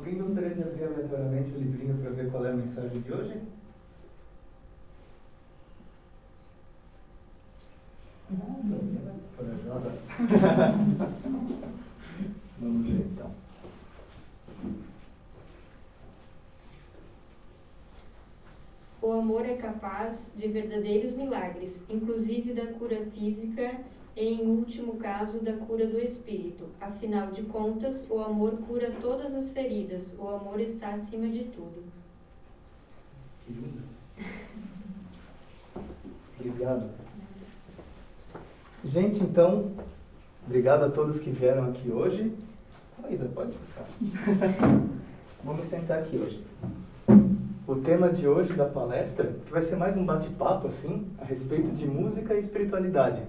Alguém gostaria de abrir aleatoriamente o livrinho para ver qual é a mensagem de hoje? Corajosa. Vamos ver então. O amor é capaz de verdadeiros milagres, inclusive da cura física e, em último caso, da cura do espírito. Afinal de contas, o amor cura todas as feridas. O amor está acima de tudo. Que lindo. Obrigado. Gente, então, obrigado a todos que vieram aqui hoje. Isa, pode passar. Vamos sentar aqui hoje. O tema de hoje da palestra, que vai ser mais um bate-papo, assim, a respeito de música e espiritualidade.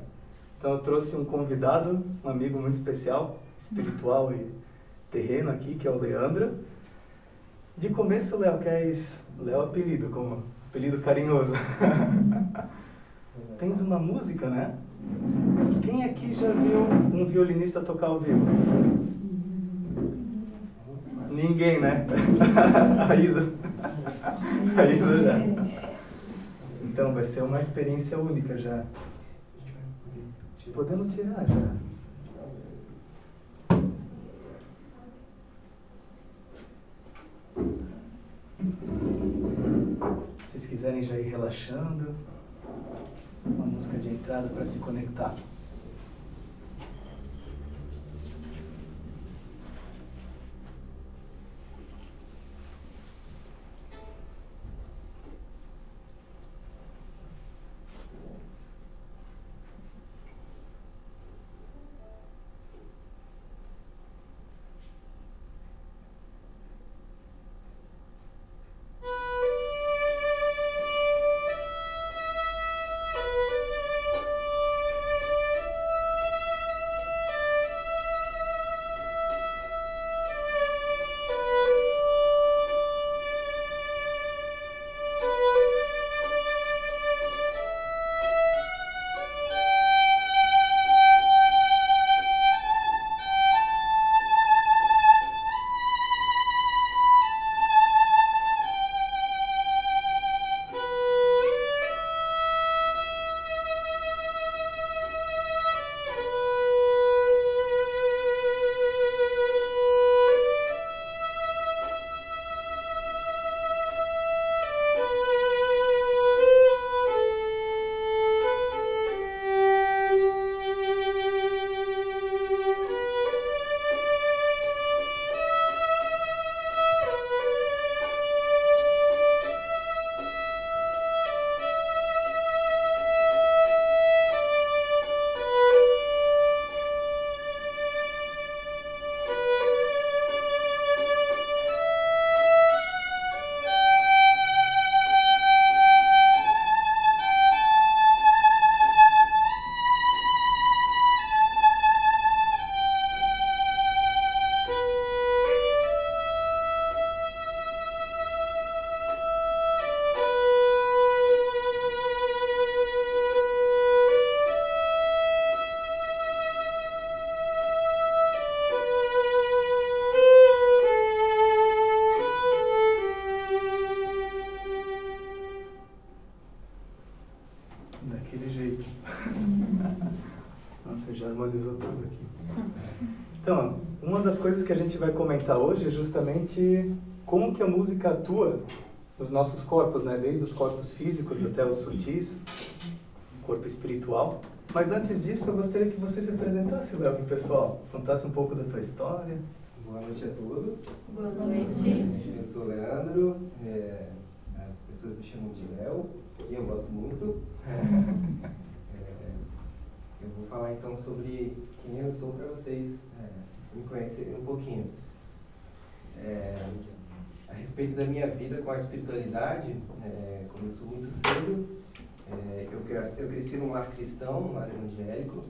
Então eu trouxe um convidado, um amigo muito especial, espiritual e terreno aqui, que é o Leandro. De começo, Léo, Léo apelido, como apelido carinhoso. Tens uma música, né? Quem aqui já viu um violinista tocar ao vivo? Ninguém, né? A Isa já. Então vai ser uma experiência única já. Podemos tirar já. Se vocês quiserem já ir relaxando, uma música de entrada para se conectar. Daquele jeito. Nossa, já harmonizou tudo aqui. Então, uma das coisas que a gente vai comentar hoje é justamente como que a música atua nos nossos corpos, né? Desde os corpos físicos até os sutis, o corpo espiritual. Mas antes disso, eu gostaria que você se apresentasse, Léo, para o pessoal. Contasse um pouco da tua história. Boa noite a todos. Boa noite. Eu sou Leandro, as pessoas me chamam de Léo, e eu gosto muito. Eu vou falar então sobre quem eu sou para vocês me conhecerem um pouquinho. A respeito da minha vida com a espiritualidade, começou muito cedo. Eu cresci num lar cristão, num lar evangélico,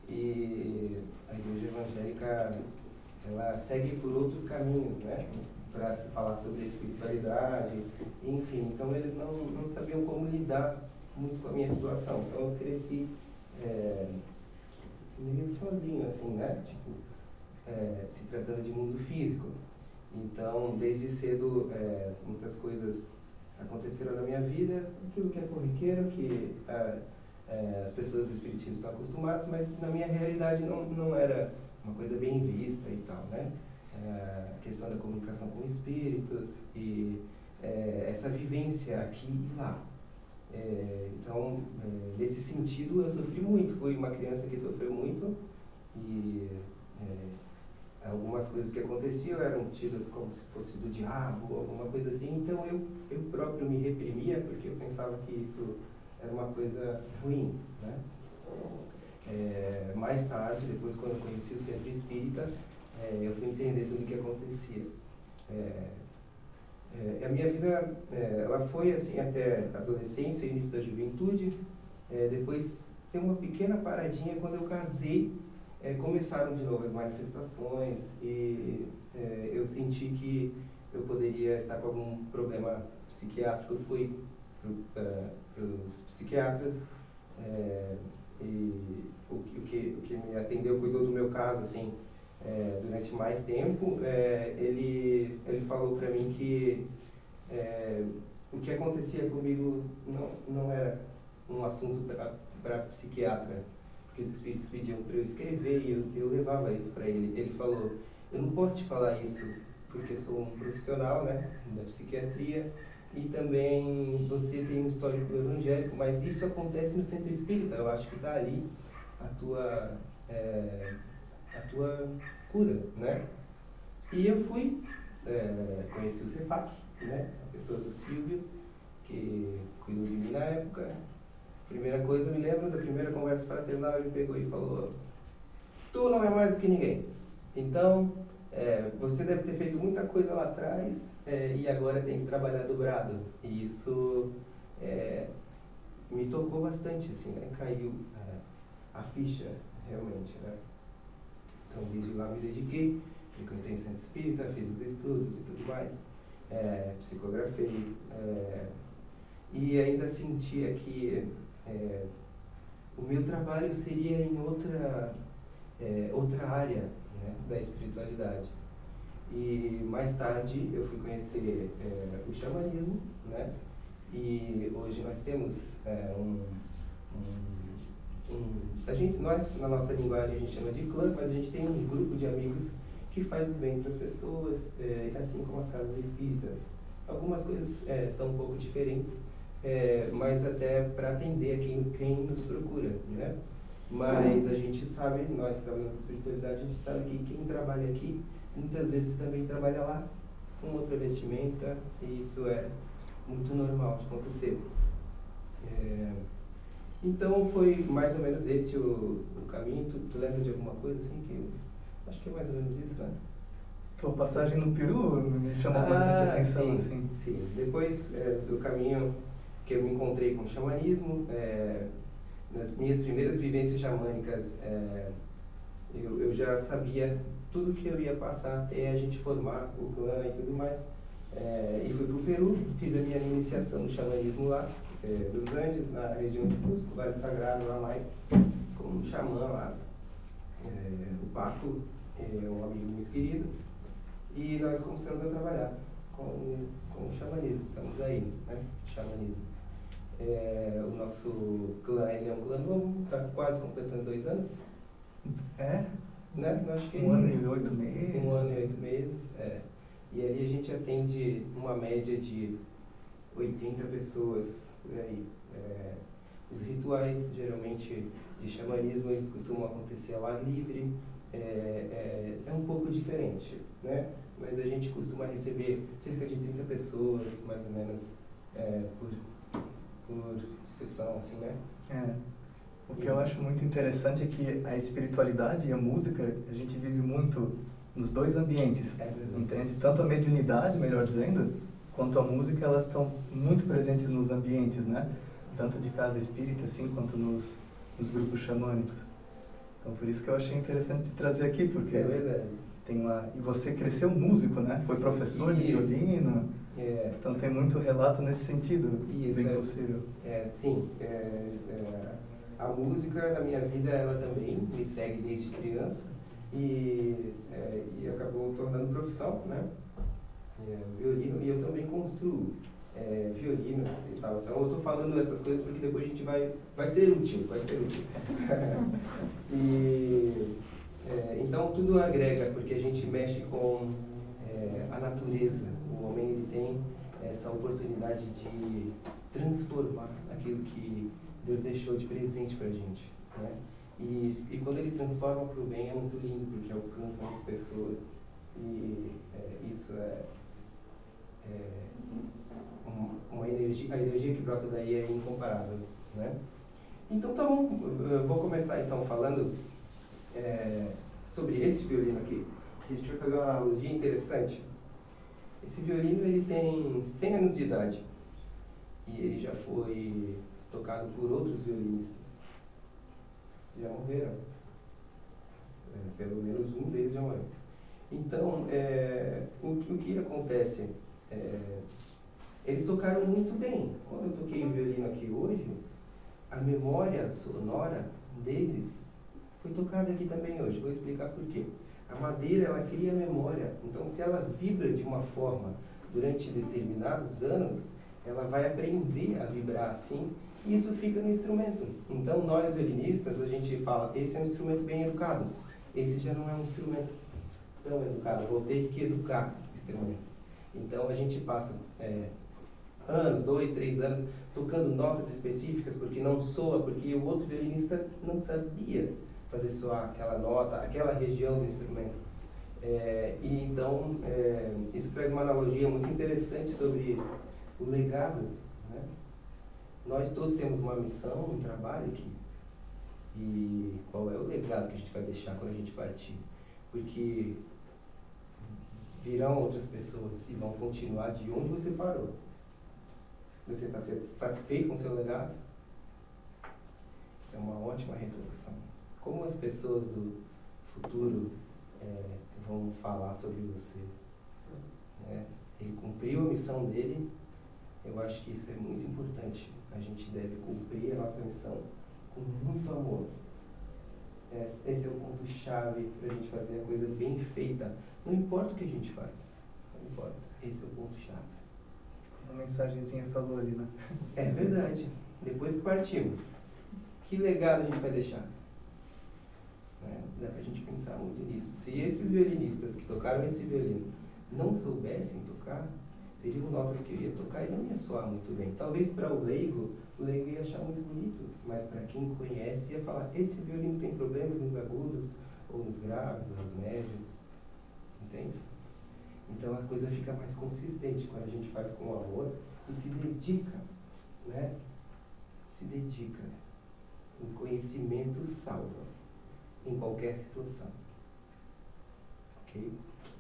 e a igreja evangélica ela segue por outros caminhos, né, para se falar sobre a espiritualidade, enfim. Então eles não sabiam como lidar muito com a minha situação. Então eu cresci meio sozinho, assim, né, tipo, se tratando de mundo físico. Então, desde cedo, muitas coisas aconteceram na minha vida, aquilo que é corriqueiro, que as pessoas do espiritismo estão acostumadas, mas na minha realidade não era uma coisa bem vista e tal, né? A questão da comunicação com espíritos e essa vivência aqui e lá. Então, nesse sentido, eu sofri muito. Fui uma criança que sofreu muito e algumas coisas que aconteciam eram tidas como se fosse do diabo, alguma coisa assim. Então, eu próprio me reprimia porque eu pensava que isso era uma coisa ruim, né? Mais tarde, depois quando eu conheci o Centro Espírita, eu fui entender tudo o que acontecia. A minha vida, ela foi assim até a adolescência, início da juventude. Depois tem uma pequena paradinha quando eu casei. Começaram de novo as manifestações e eu senti que eu poderia estar com algum problema psiquiátrico. Eu fui para os psiquiatras e o que me atendeu, cuidou do meu caso assim, durante mais tempo. Ele falou para mim que o que acontecia comigo não era um assunto para psiquiatra, porque os espíritos pediam para eu escrever e eu levava isso para ele. Ele falou: eu não posso te falar isso porque sou um profissional, né, da psiquiatria, e também você tem um histórico evangélico, mas isso acontece no Centro Espírita. Eu acho que está ali a tua cura, né? E eu fui, conheci o Cefac, né, a pessoa do Silvio, que cuidou de mim na época. Primeira coisa, eu me lembro da primeira conversa fraternal, ele pegou e falou: tu não é mais do que ninguém. Então, você deve ter feito muita coisa lá atrás e agora tem que trabalhar dobrado. E isso me tocou bastante, assim, né? Caiu a ficha, realmente, né? Então, desde lá me dediquei, frequentei o Centro Espírita, fiz os estudos e tudo mais, psicografei, e ainda sentia que o meu trabalho seria em outra área, né, da espiritualidade. E mais tarde eu fui conhecer o xamanismo, né? E hoje nós temos nós, na nossa linguagem, a gente chama de clã, mas a gente tem um grupo de amigos que faz o bem para as pessoas, assim como as casas espíritas. Algumas coisas são um pouco diferentes, mas até para atender quem nos procura, né? Mas a gente sabe, nós que trabalhamos com espiritualidade, a gente sabe que quem trabalha aqui, muitas vezes também trabalha lá com outra vestimenta, e isso é muito normal de acontecer. Então foi mais ou menos esse o caminho. Tu lembra de alguma coisa assim? Acho que é mais ou menos isso, né? Tua passagem no Peru me chamou bastante atenção, sim, assim. Sim, depois do caminho que eu me encontrei com o xamanismo, nas minhas primeiras vivências xamânicas, eu já sabia tudo que eu ia passar até a gente formar o clã e tudo mais. E fui para o Peru, fiz a minha iniciação no xamanismo lá, dos Andes, na região de Cusco, Vale Sagrado, lá mais, com um xamã lá. O Paco é um amigo muito querido, e nós começamos a trabalhar com o xamanismo. Estamos aí, né? Xamanismo. O nosso clã, ele é um clã novo, está quase completando 2 anos. Né? Eu acho que 1 ano e 8 meses. 1 ano e 8 meses, E ali a gente atende uma média de 80 pessoas por aí. Os rituais, geralmente, de xamanismo, eles costumam acontecer ao ar livre. É um pouco diferente, né? Mas a gente costuma receber cerca de 30 pessoas, mais ou menos, por sessão, assim, né? O que eu acho muito interessante é que a espiritualidade e a música, a gente vive muito nos 2 ambientes, entende? Tanto a mediunidade, melhor dizendo, quanto a música, elas estão muito presentes nos ambientes, né? Tanto de casa espírita, assim, quanto nos grupos xamânicos. Então, por isso que eu achei interessante trazer aqui, porque é verdade. E você cresceu músico, né? Foi professor de violino. Então tem muito relato nesse sentido, bem possível. Sim. A música na minha vida, ela também me segue desde criança. E acabou tornando profissão, né? Violino, e eu também construo violinos e tal. Então eu estou falando essas coisas porque depois a gente vai ser útil, vai ser útil. Então tudo agrega, porque a gente mexe com a natureza. O homem ele tem essa oportunidade de transformar aquilo que Deus deixou de presente para a gente, né? E quando ele transforma para o bem é muito lindo, porque alcança as pessoas. E isso uma energia, a energia que brota daí é incomparável, né? Então tá bom, eu vou começar então falando sobre esse violino aqui. A gente vai fazer uma analogia interessante. Esse violino ele tem 100 anos de idade e ele já foi tocado por outros violinistas. Já morreram. Pelo menos um deles já morreu. Então, o que acontece? Eles tocaram muito bem. Quando eu toquei o violino aqui hoje, a memória sonora deles foi tocada aqui também hoje. Vou explicar por quê. A madeira, ela cria memória. Então, se ela vibra de uma forma durante determinados anos, ela vai aprender a vibrar assim, e isso fica no instrumento. Então, nós violinistas, a gente fala, esse é um instrumento bem educado. Esse já não é um instrumento tão educado. Vou ter que educar o instrumento. Então, a gente passa anos, 2, 3 anos, tocando notas específicas, porque não soa, porque o outro violinista não sabia fazer soar aquela nota, aquela região do instrumento. E então, isso traz uma analogia muito interessante sobre o legado, né? Nós todos temos uma missão, um trabalho aqui. E qual é o legado que a gente vai deixar quando a gente partir? Porque virão outras pessoas e vão continuar de onde você parou. Você está satisfeito com o seu legado? Isso é uma ótima reflexão. Como as pessoas do futuro vão falar sobre você? Ele cumpriu a missão dele. Eu acho que isso é muito importante. A gente deve cumprir a nossa missão com muito amor. Esse é o ponto-chave para a gente fazer a coisa bem feita. Não importa o que a gente faz. Não importa. Esse é o ponto-chave. Uma mensagenzinha falou ali, né? É verdade. Depois que partimos, que legado a gente vai deixar? Dá pra gente pensar muito nisso. Se esses violinistas que tocaram esse violino não soubessem tocar, teriam notas que eu ia tocar e não ia soar muito bem. Talvez para o leigo ia achar muito bonito, mas para quem conhece ia falar, esse violino tem problemas nos agudos, ou nos graves, ou nos médios. Entende? Então a coisa fica mais consistente quando a gente faz com amor e se dedica, né? Se dedica. O conhecimento salva em qualquer situação. Ok?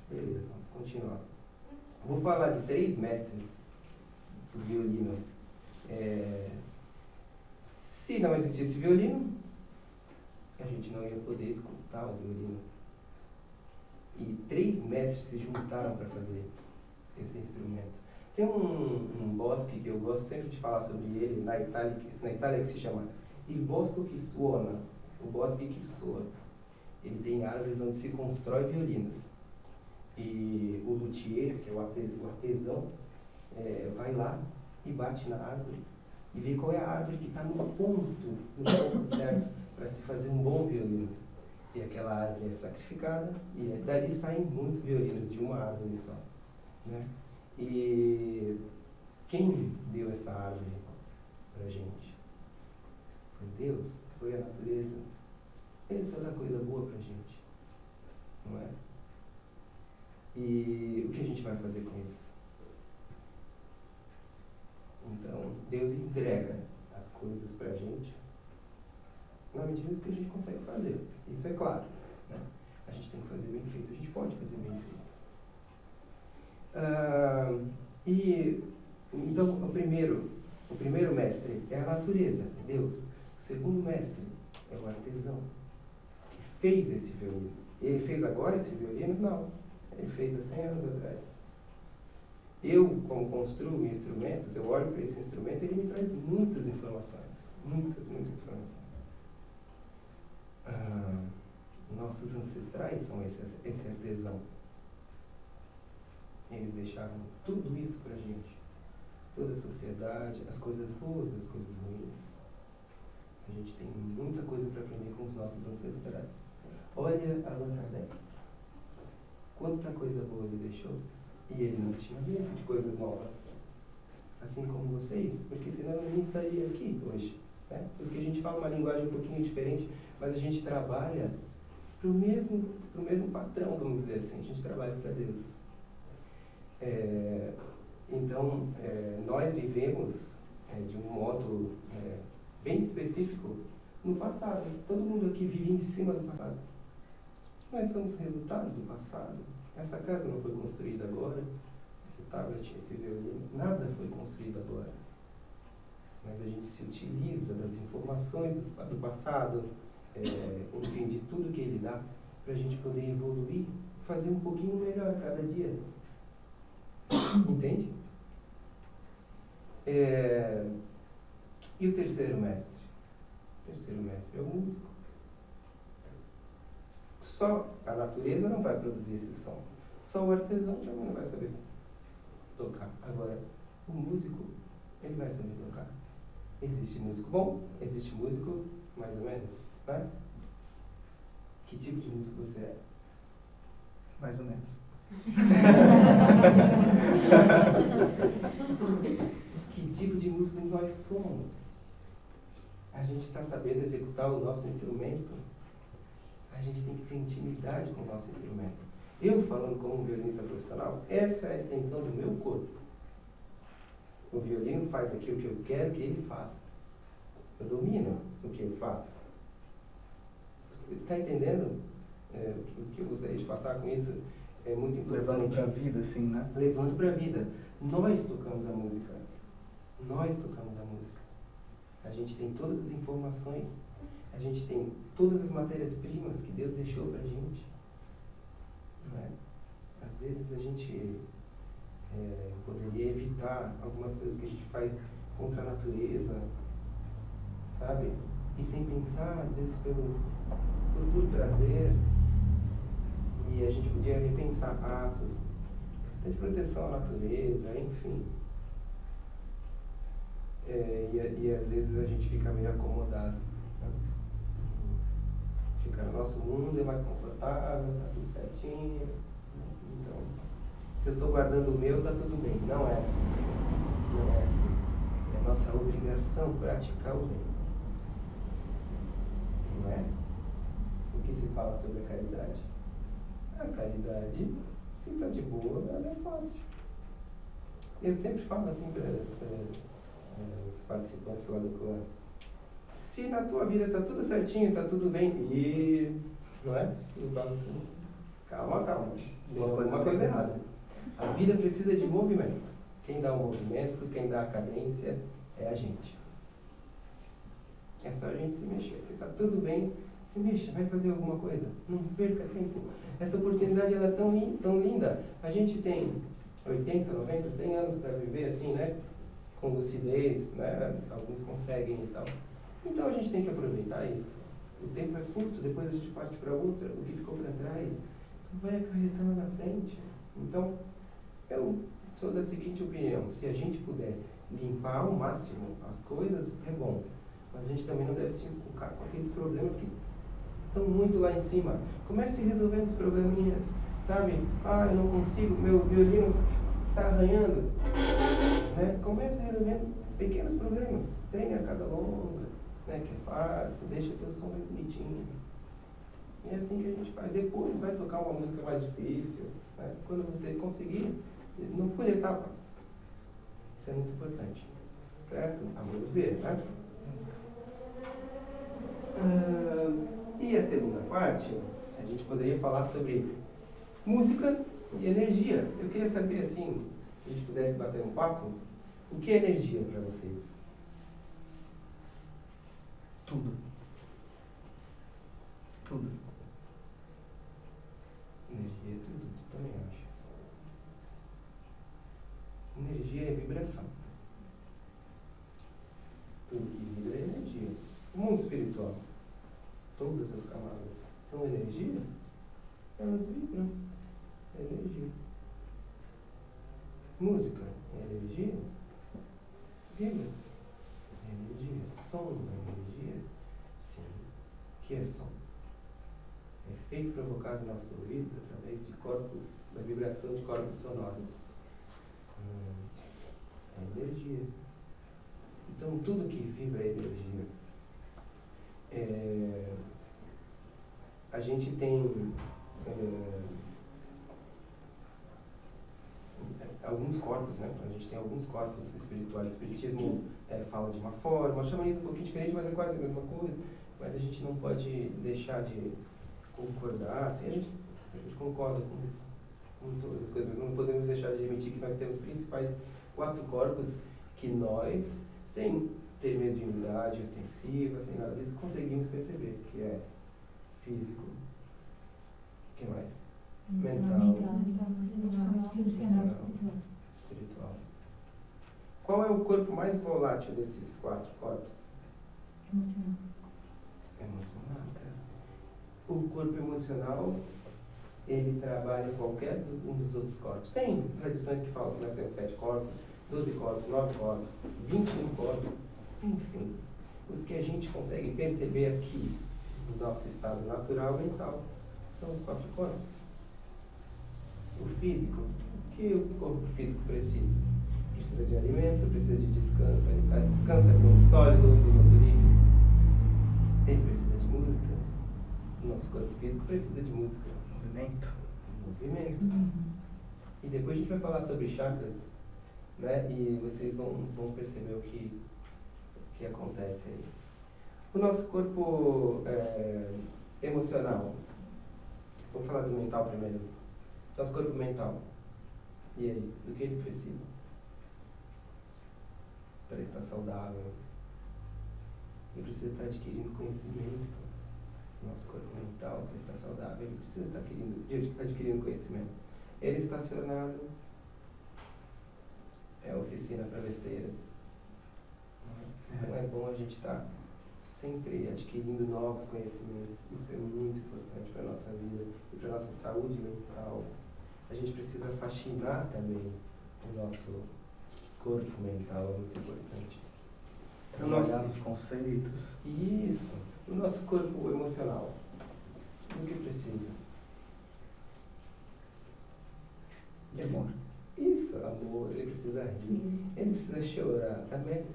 Beleza, vamos continuar. Vou falar de 3 mestres do violino. Se não existisse violino, a gente não ia poder escutar o violino. E 3 mestres se juntaram para fazer esse instrumento. Tem um bosque que eu gosto sempre de falar sobre ele na Itália que se chama Il Bosco che Suona, o bosque que soa. Ele tem árvores onde se constrói violinos. E o luthier, que é o artesão, vai lá e bate na árvore e vê qual é a árvore que está no ponto certo para se fazer um bom violino. E aquela árvore é sacrificada e dali saem muitos violinos de uma árvore só, né? E quem deu essa árvore para a gente? Foi Deus? Foi a natureza? Ele só dá coisa boa para a gente, não é? E o que a gente vai fazer com isso? Então, Deus entrega as coisas para a gente na medida do que a gente consegue fazer. Isso é claro, né? A gente tem que fazer bem feito. A gente pode fazer bem feito. Então, o primeiro mestre é a natureza, é Deus. O segundo mestre é o artesão, que fez esse violino. Ele fez agora esse violino? Não. Ele fez há 100 anos atrás. Eu, como construo instrumentos, eu olho para esse instrumento e ele me traz muitas informações. Muitas informações. Nossos ancestrais são esse artesão. Eles deixaram tudo isso pra gente. Toda a sociedade, as coisas boas, as coisas ruins. A gente tem muita coisa para aprender com os nossos ancestrais. Olha Allan Kardec. Quanta coisa boa ele deixou. E ele não tinha medo de coisas novas. Assim como vocês, porque senão eu nem estaria aqui hoje. Né? Porque a gente fala uma linguagem um pouquinho diferente, mas a gente trabalha pro mesmo patrão, vamos dizer assim. A gente trabalha para Deus. Então, nós vivemos de um modo bem específico no passado. Todo mundo aqui vive em cima do passado. Nós somos resultados do passado. Essa casa não foi construída agora. Esse tablet, esse violino, nada foi construído agora. Mas a gente se utiliza das informações do passado, enfim, de tudo que ele dá, para a gente poder evoluir, fazer um pouquinho melhor a cada dia. Entende? E o terceiro mestre? O terceiro mestre é o músico. Só a natureza não vai produzir esse som. Só o artesão também não vai saber tocar. Agora, o músico, ele vai saber tocar. Existe músico bom, existe músico mais ou menos, né? Que tipo de músico você é? Mais ou menos. Que tipo de músico nós somos? A gente está sabendo executar o nosso instrumento? A gente tem que ter intimidade com o nosso instrumento. Eu, falando como um violinista profissional, essa é a extensão do meu corpo. O violino faz aquilo que eu quero que ele faça. Eu domino o que ele faz. Está entendendo o que eu gostaria de passar com isso? É muito importante. Levando para a vida, assim, né? Levando para a vida. Nós tocamos a música. Nós tocamos a música. A gente tem todas as informações. A gente tem todas as matérias-primas que Deus deixou para a gente. Não é? Às vezes a gente poderia evitar algumas coisas que a gente faz contra a natureza, sabe? E sem pensar, às vezes por prazer. E a gente podia repensar atos, até de proteção à natureza, enfim. E às vezes a gente fica meio acomodado. Né? Fica no nosso mundo, é mais confortável, tá tudo certinho. Então, se eu estou guardando o meu, tá tudo bem. Não é assim. Não é assim. É nossa obrigação praticar o bem. Não é? O que se fala sobre a caridade? A caridade, se está de boa, ela é fácil. Eu sempre falo assim para os participantes lá do clã. Se na tua vida está tudo certinho, está tudo bem, e não é? Eu falo assim, calma. Tem alguma coisa errada. A vida precisa de movimento. Quem dá o movimento, quem dá a cadência é a gente. É só a gente se mexer. Se está tudo bem, se mexa, vai fazer alguma coisa. Não perca tempo. Essa oportunidade ela é tão linda. A gente tem 80, 90, 100 anos para viver assim, né? Com lucidez, né? Alguns conseguem e tal. Então a gente tem que aproveitar isso. O tempo é curto, depois a gente parte para outra. O que ficou para trás, você vai acarretar lá na frente. Então, eu sou da seguinte opinião. Se a gente puder limpar ao máximo as coisas, é bom. Mas a gente também não deve se enfocar com aqueles problemas que estão muito lá em cima. Comece resolvendo os probleminhas, sabe? Eu não consigo, meu violino está arranhando. Né? Comece resolvendo pequenos problemas. Treine a cada longa, né? Que é fácil, deixa teu som bem bonitinho. E é assim que a gente faz. Depois vai tocar uma música mais difícil. Né? Quando você conseguir, não por etapas. Isso é muito importante. Certo? Vamos ver, né? E a segunda parte, a gente poderia falar sobre música e energia. Eu queria saber, assim, se a gente pudesse bater um papo, o que é energia para vocês? Tudo. Energia é tudo, também acho. Energia é vibração. Tudo que vibra é energia. O mundo espiritual, todas as camadas são energia, elas vibram. É energia. Música é energia? Vibra. É energia. Som é energia? Sim. O que é som? É efeito provocado nos nossos ouvidos através de corpos, da vibração de corpos sonoros. É energia. Então tudo que vibra é energia. A gente tem alguns corpos, né? A gente tem alguns corpos espirituais. O espiritismo fala de uma forma, chama isso um pouquinho diferente, mas é quase a mesma coisa. Mas a gente não pode deixar de concordar. Assim, a gente concorda com todas as coisas, mas não podemos deixar de admitir que nós temos os principais 4 corpos que nós, sem ter mediunidade ostensiva, sem nada disso, conseguimos perceber, que é físico, o que mais? Mental, emocional, espiritual. Qual é o corpo mais volátil desses 4 corpos? Emocional. O corpo emocional, ele trabalha qualquer um dos outros corpos. Tem tradições que falam que nós temos 7 corpos, 12 corpos, 9 corpos, 21 corpos, enfim. Os que a gente consegue perceber aqui no nosso estado natural mental são os 4 corpos. O físico, o que o corpo físico precisa? Precisa de alimento, precisa de descanso. Descanso é um sólido, do líquido. Ele precisa de música. O nosso corpo físico precisa de música. Movimento. E depois a gente vai falar sobre chakras, né? E vocês vão perceber o que acontece aí. O nosso corpo emocional. Vamos falar do mental primeiro. Nosso corpo mental. E aí, do que ele precisa? Para estar saudável. Ele precisa estar adquirindo conhecimento. Nosso corpo mental, para estar saudável, ele precisa estar adquirindo conhecimento. Ele estacionado é oficina para besteiras. Então é bom a gente estar sempre adquirindo novos conhecimentos. Isso é muito importante para a nossa vida e para a nossa saúde mental. A gente precisa faxinar também o nosso corpo mental, é muito importante. Trabalhar nos conceitos. Isso. O nosso corpo emocional. O que precisa? De amor. Isso, amor. Ele precisa rir. Ele precisa chorar também.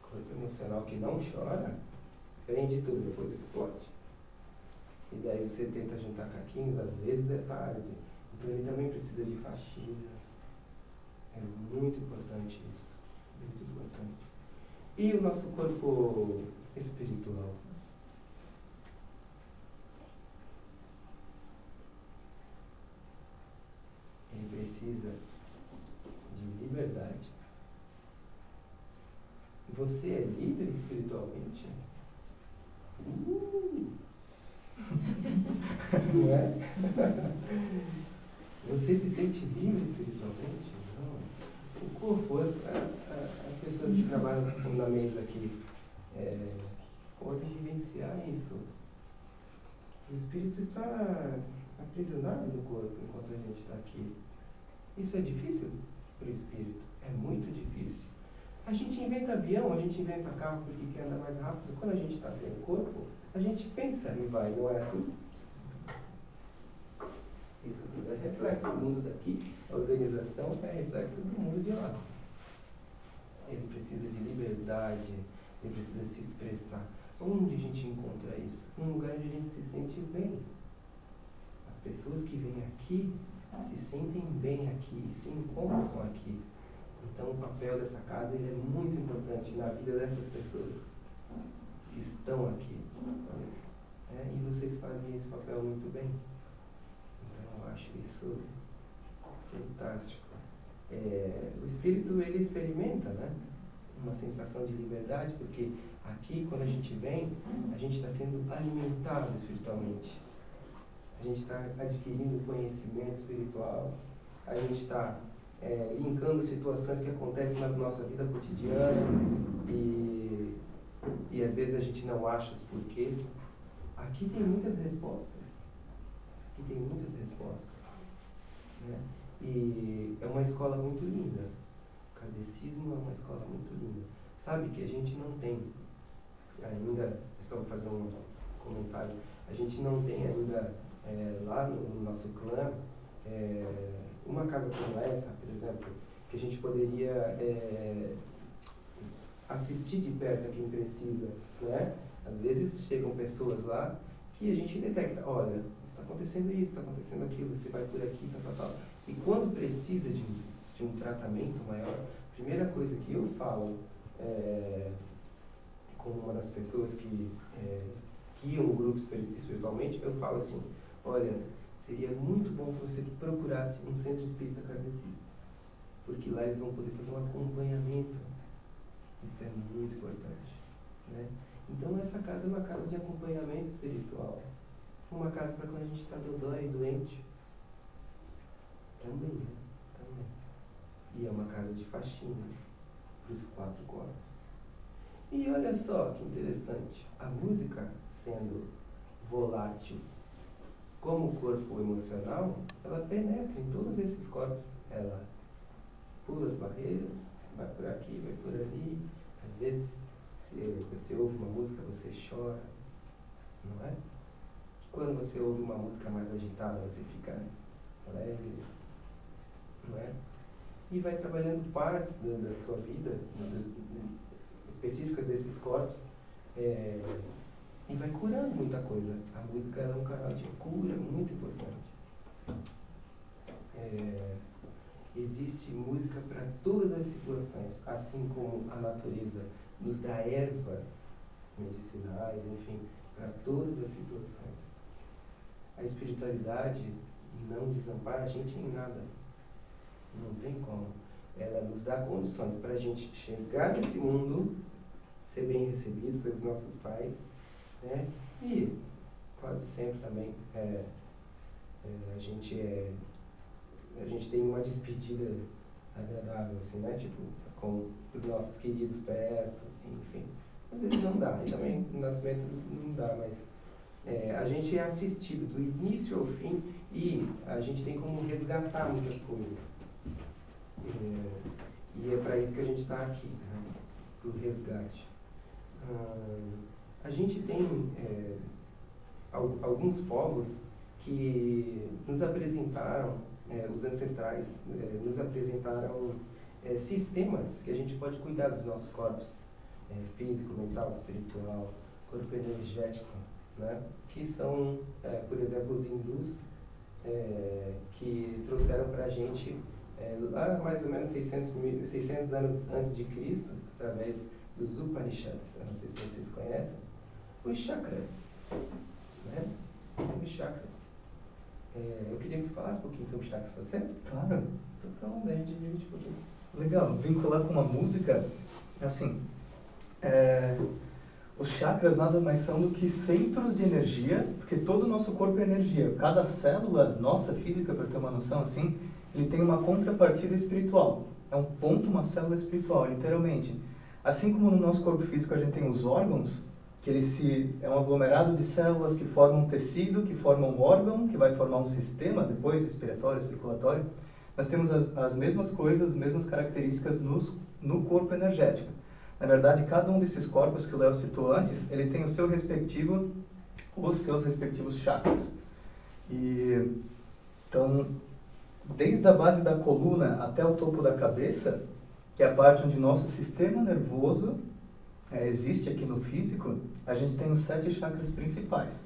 Corpo emocional que não chora, prende tudo, depois explode. E daí você tenta juntar caquinhos, às vezes é tarde. Então ele também precisa de faxina. É muito importante isso. Muito importante. E o nosso corpo espiritual? Ele precisa de liberdade. Você é livre espiritualmente? Não é? Você se sente livre espiritualmente? Não. O corpo, as pessoas que trabalham na mesa aqui podem vivenciar isso. O espírito está aprisionado no corpo enquanto a gente está aqui. Isso é difícil para o espírito? É muito difícil. A gente inventa avião, a gente inventa carro porque quer andar mais rápido. Quando a gente está sem o corpo, a gente pensa e vai, não é assim? Isso tudo é reflexo do mundo daqui. A organização é reflexo do mundo de lá. Ele precisa de liberdade, ele precisa se expressar. Onde a gente encontra isso? Um lugar onde a gente se sente bem. As pessoas que vêm aqui se sentem bem aqui, se encontram aqui. Então o papel dessa casa ele é muito importante na vida dessas pessoas que estão aqui. E vocês fazem esse papel muito bem. Então eu acho isso fantástico. O espírito ele experimenta, né, uma sensação de liberdade, porque aqui quando a gente vem, a gente está sendo alimentado espiritualmente. A gente está adquirindo conhecimento espiritual, a gente está linkando situações que acontecem na nossa vida cotidiana e às vezes a gente não acha os porquês, Aqui tem muitas respostas. Aqui tem muitas respostas. Né? E é uma escola muito linda. O kardecismo é uma escola muito linda. Sabe que a gente não tem ainda, só vou fazer um comentário, a gente não tem ainda lá no nosso clã uma casa como essa, por exemplo, que a gente poderia assistir de perto a quem precisa, né? Às vezes chegam pessoas lá que a gente detecta, olha, está acontecendo isso, está acontecendo aquilo, você vai por aqui, tal. E quando precisa de um tratamento maior, a primeira coisa que eu falo, como uma das pessoas que guiam o grupo espiritualmente, eu falo assim, olha, seria muito bom que você procurasse um centro espírita kardecista, porque lá eles vão poder fazer um acompanhamento. Isso é muito importante, né? Então essa casa é uma casa de acompanhamento espiritual, uma casa para quando a gente está dodói e doente, também, né? Também. E é uma casa de faxina para os 4 corpos. E olha só que interessante, a música sendo volátil como o corpo emocional, ela penetra em todos esses corpos, ela pula as barreiras, vai por aqui, vai por ali, às vezes se você ouve uma música você chora, não é? Quando você ouve uma música mais agitada você fica alegre, não é? E vai trabalhando partes da sua vida, específicas desses corpos, e vai curando muita coisa. A música é um canal de cura muito importante. Existe música para todas as situações, assim como a natureza nos dá ervas medicinais, enfim, para todas as situações. A espiritualidade não desampara a gente em nada. Não tem como. Ela nos dá condições para a gente chegar nesse mundo, ser bem recebido pelos nossos pais, né? E quase sempre também a gente tem uma despedida agradável, assim, né? Tipo, com os nossos queridos perto, enfim. Às vezes não dá, e também no nascimento não dá, mas a gente é assistido do início ao fim e a gente tem como resgatar muitas coisas. E é para isso que a gente está aqui, né? Para o resgate. A gente tem alguns povos que nos apresentaram, os ancestrais nos apresentaram sistemas que a gente pode cuidar dos nossos corpos, físico, mental, espiritual, corpo energético, né? Que são, por exemplo, os hindus, que trouxeram para a gente, lá mais ou menos 600 anos antes de Cristo, através dos Upanishads, eu não sei se vocês conhecem, os chakras, né? Os chakras. Eu queria que tu falasse um pouquinho sobre os chakras, pode ser? Claro. Então, pronto, a gente divide um pouquinho. Legal, vincular com uma música, assim, os chakras nada mais são do que centros de energia, porque todo o nosso corpo é energia. Cada célula nossa física, para ter uma noção assim, ele tem uma contrapartida espiritual. É um ponto, uma célula espiritual, literalmente. Assim como no nosso corpo físico a gente tem os órgãos, que é um aglomerado de células que formam um tecido, que formam um órgão, que vai formar um sistema, depois respiratório, circulatório. Nós temos as mesmas coisas, as mesmas características no corpo energético. Na verdade, cada um desses corpos que o Léo citou antes, ele tem os seus respectivos chakras. Então, desde a base da coluna até o topo da cabeça, que é a parte onde nosso sistema nervoso existe aqui no físico, a gente tem os 7 chakras principais,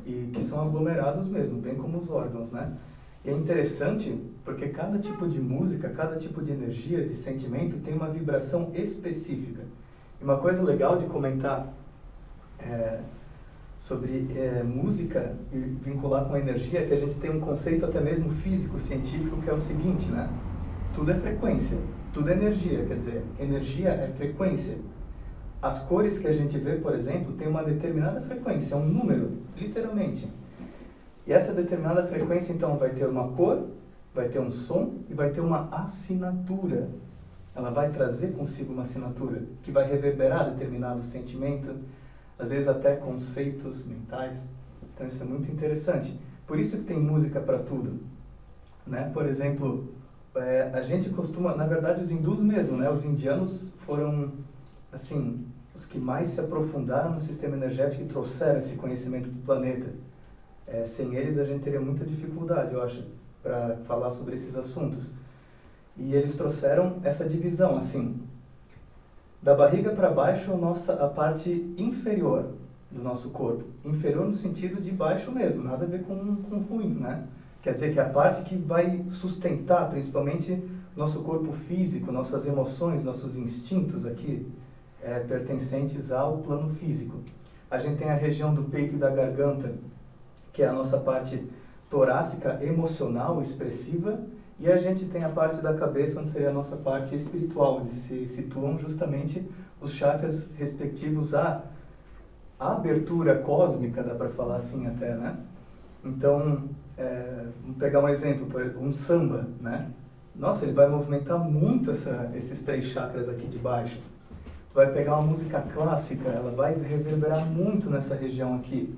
e que são aglomerados mesmo, bem como os órgãos, né? E é interessante porque cada tipo de música, cada tipo de energia, de sentimento tem uma vibração específica. E uma coisa legal de comentar sobre música e vincular com energia é que a gente tem um conceito até mesmo físico, científico, que é o seguinte, né? Tudo é frequência, tudo é energia, quer dizer, energia é frequência. As cores que a gente vê, por exemplo, tem uma determinada frequência, é um número, literalmente. E essa determinada frequência, então, vai ter uma cor, vai ter um som e vai ter uma assinatura. Ela vai trazer consigo uma assinatura que vai reverberar determinado sentimento. às vezes até conceitos mentais. Então isso é muito interessante. Por isso que tem música para tudo, né? Por exemplo, a gente costuma, na verdade os hindus mesmo, né? Os indianos foram, assim, os que mais se aprofundaram no sistema energético e trouxeram esse conhecimento para o planeta. Sem eles a gente teria muita dificuldade, eu acho, para falar sobre esses assuntos. E eles trouxeram essa divisão, assim, da barriga para baixo a parte inferior do nosso corpo. Inferior no sentido de baixo mesmo, nada a ver com ruim, né? Quer dizer que a parte que vai sustentar principalmente nosso corpo físico, nossas emoções, nossos instintos aqui, pertencentes ao plano físico. A gente tem a região do peito e da garganta, que é a nossa parte torácica, emocional, expressiva, e a gente tem a parte da cabeça, onde seria a nossa parte espiritual, onde se situam justamente os chakras respectivos à abertura cósmica, dá para falar assim até, né? Então, vamos pegar um exemplo, um samba, né? Nossa, ele vai movimentar muito esses 3 chakras aqui de baixo. Tu vai pegar uma música clássica, ela vai reverberar muito nessa região aqui.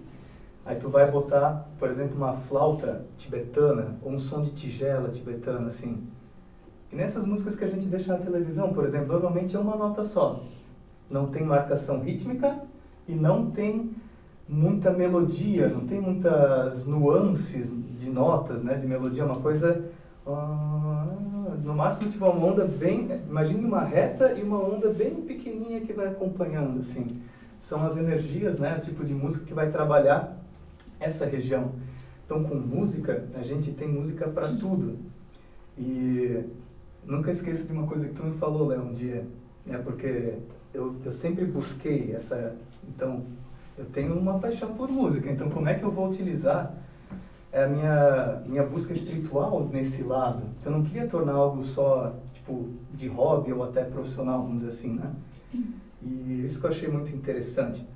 Aí tu vai botar, por exemplo, uma flauta tibetana, ou um som de tigela tibetana, assim. E nessas músicas que a gente deixa na televisão, por exemplo, normalmente é uma nota só. Não tem marcação rítmica e não tem muita melodia, não tem muitas nuances de notas, né, de melodia, uma coisa... no máximo, tipo, uma onda bem... Imagine uma reta e uma onda bem pequenininha que vai acompanhando, assim. São as energias, né, o tipo de música que vai trabalhar essa região. Então, com música, a gente tem música para tudo. E nunca esqueço de uma coisa que tu me falou, Léo, um dia, né? Porque eu sempre busquei essa... Então, eu tenho uma paixão por música. Então, como é que eu vou utilizar a minha busca espiritual nesse lado? Eu não queria tornar algo só, tipo, de hobby ou até profissional, vamos dizer assim, né? E isso que eu achei muito interessante.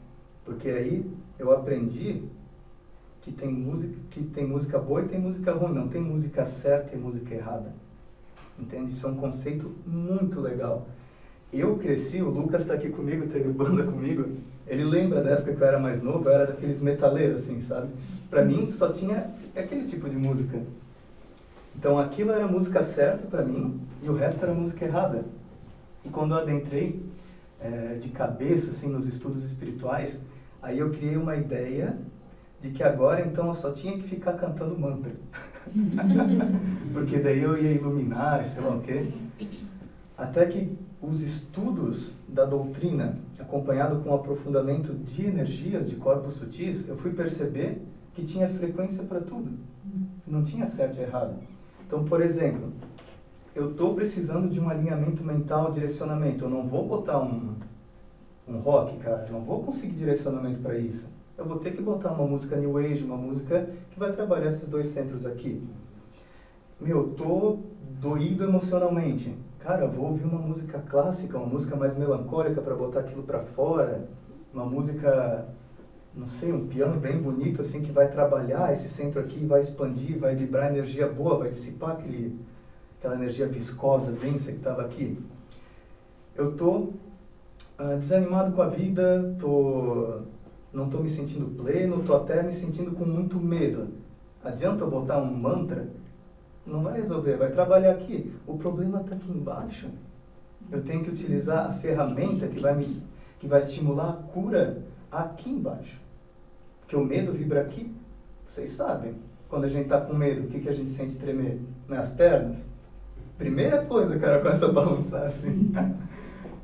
Porque aí eu aprendi que tem música boa e tem música ruim, não tem música certa e música errada. Entende? Isso é um conceito muito legal. Eu cresci, o Lucas está aqui comigo, teve banda comigo, ele lembra da época que eu era mais novo, eu era daqueles metaleiros, assim, sabe? Pra mim só tinha aquele tipo de música. Então aquilo era a música certa pra mim e o resto era música errada. E quando eu adentrei de cabeça, assim, nos estudos espirituais, aí eu criei uma ideia de que agora, então, eu só tinha que ficar cantando mantra. Porque daí eu ia iluminar, sei lá o quê. Até que os estudos da doutrina, acompanhado com o aprofundamento de energias de corpos sutis, eu fui perceber que tinha frequência para tudo. Não tinha certo e errado. Então, por exemplo, eu estou precisando de um alinhamento mental, direcionamento. Eu não vou botar um rock, cara. Eu não vou conseguir direcionamento para isso. Eu vou ter que botar uma música New Age, uma música que vai trabalhar esses 2 centros aqui. Eu tô doído emocionalmente. Cara, eu vou ouvir uma música clássica, uma música mais melancólica para botar aquilo para fora. Uma música, não sei, um piano bem bonito, assim, que vai trabalhar esse centro aqui, vai expandir, vai vibrar energia boa, vai dissipar aquela energia viscosa, densa que estava aqui. Eu tô desanimado com a vida, não estou me sentindo pleno, estou até me sentindo com muito medo. Adianta eu botar um mantra? Não vai resolver, vai trabalhar aqui. O problema está aqui embaixo. Eu tenho que utilizar a ferramenta que vai estimular a cura aqui embaixo. Porque o medo vibra aqui. Vocês sabem, quando a gente está com medo, o que a gente sente tremer? Nas pernas? Primeira coisa, cara, começa a balançar assim.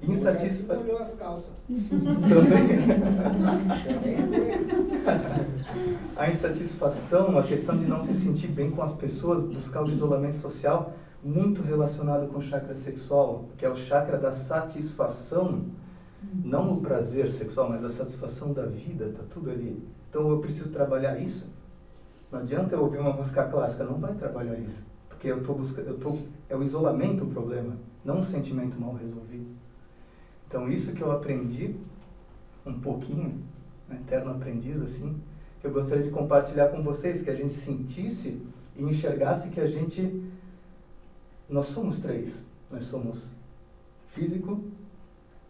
Insatisfação. Olhou as calças. Também. A insatisfação, a questão de não se sentir bem com as pessoas, buscar o isolamento social, muito relacionado com o chakra sexual, que é o chakra da satisfação, não o prazer sexual, mas a satisfação da vida, tá tudo ali. Então eu preciso trabalhar isso. Não adianta eu ouvir uma música clássica, não vai trabalhar isso, porque é o isolamento o problema, não um sentimento mal resolvido. Então isso que eu aprendi um pouquinho, né, eterno aprendiz assim, que eu gostaria de compartilhar com vocês, que a gente sentisse e enxergasse que nós somos 3. Nós somos físico,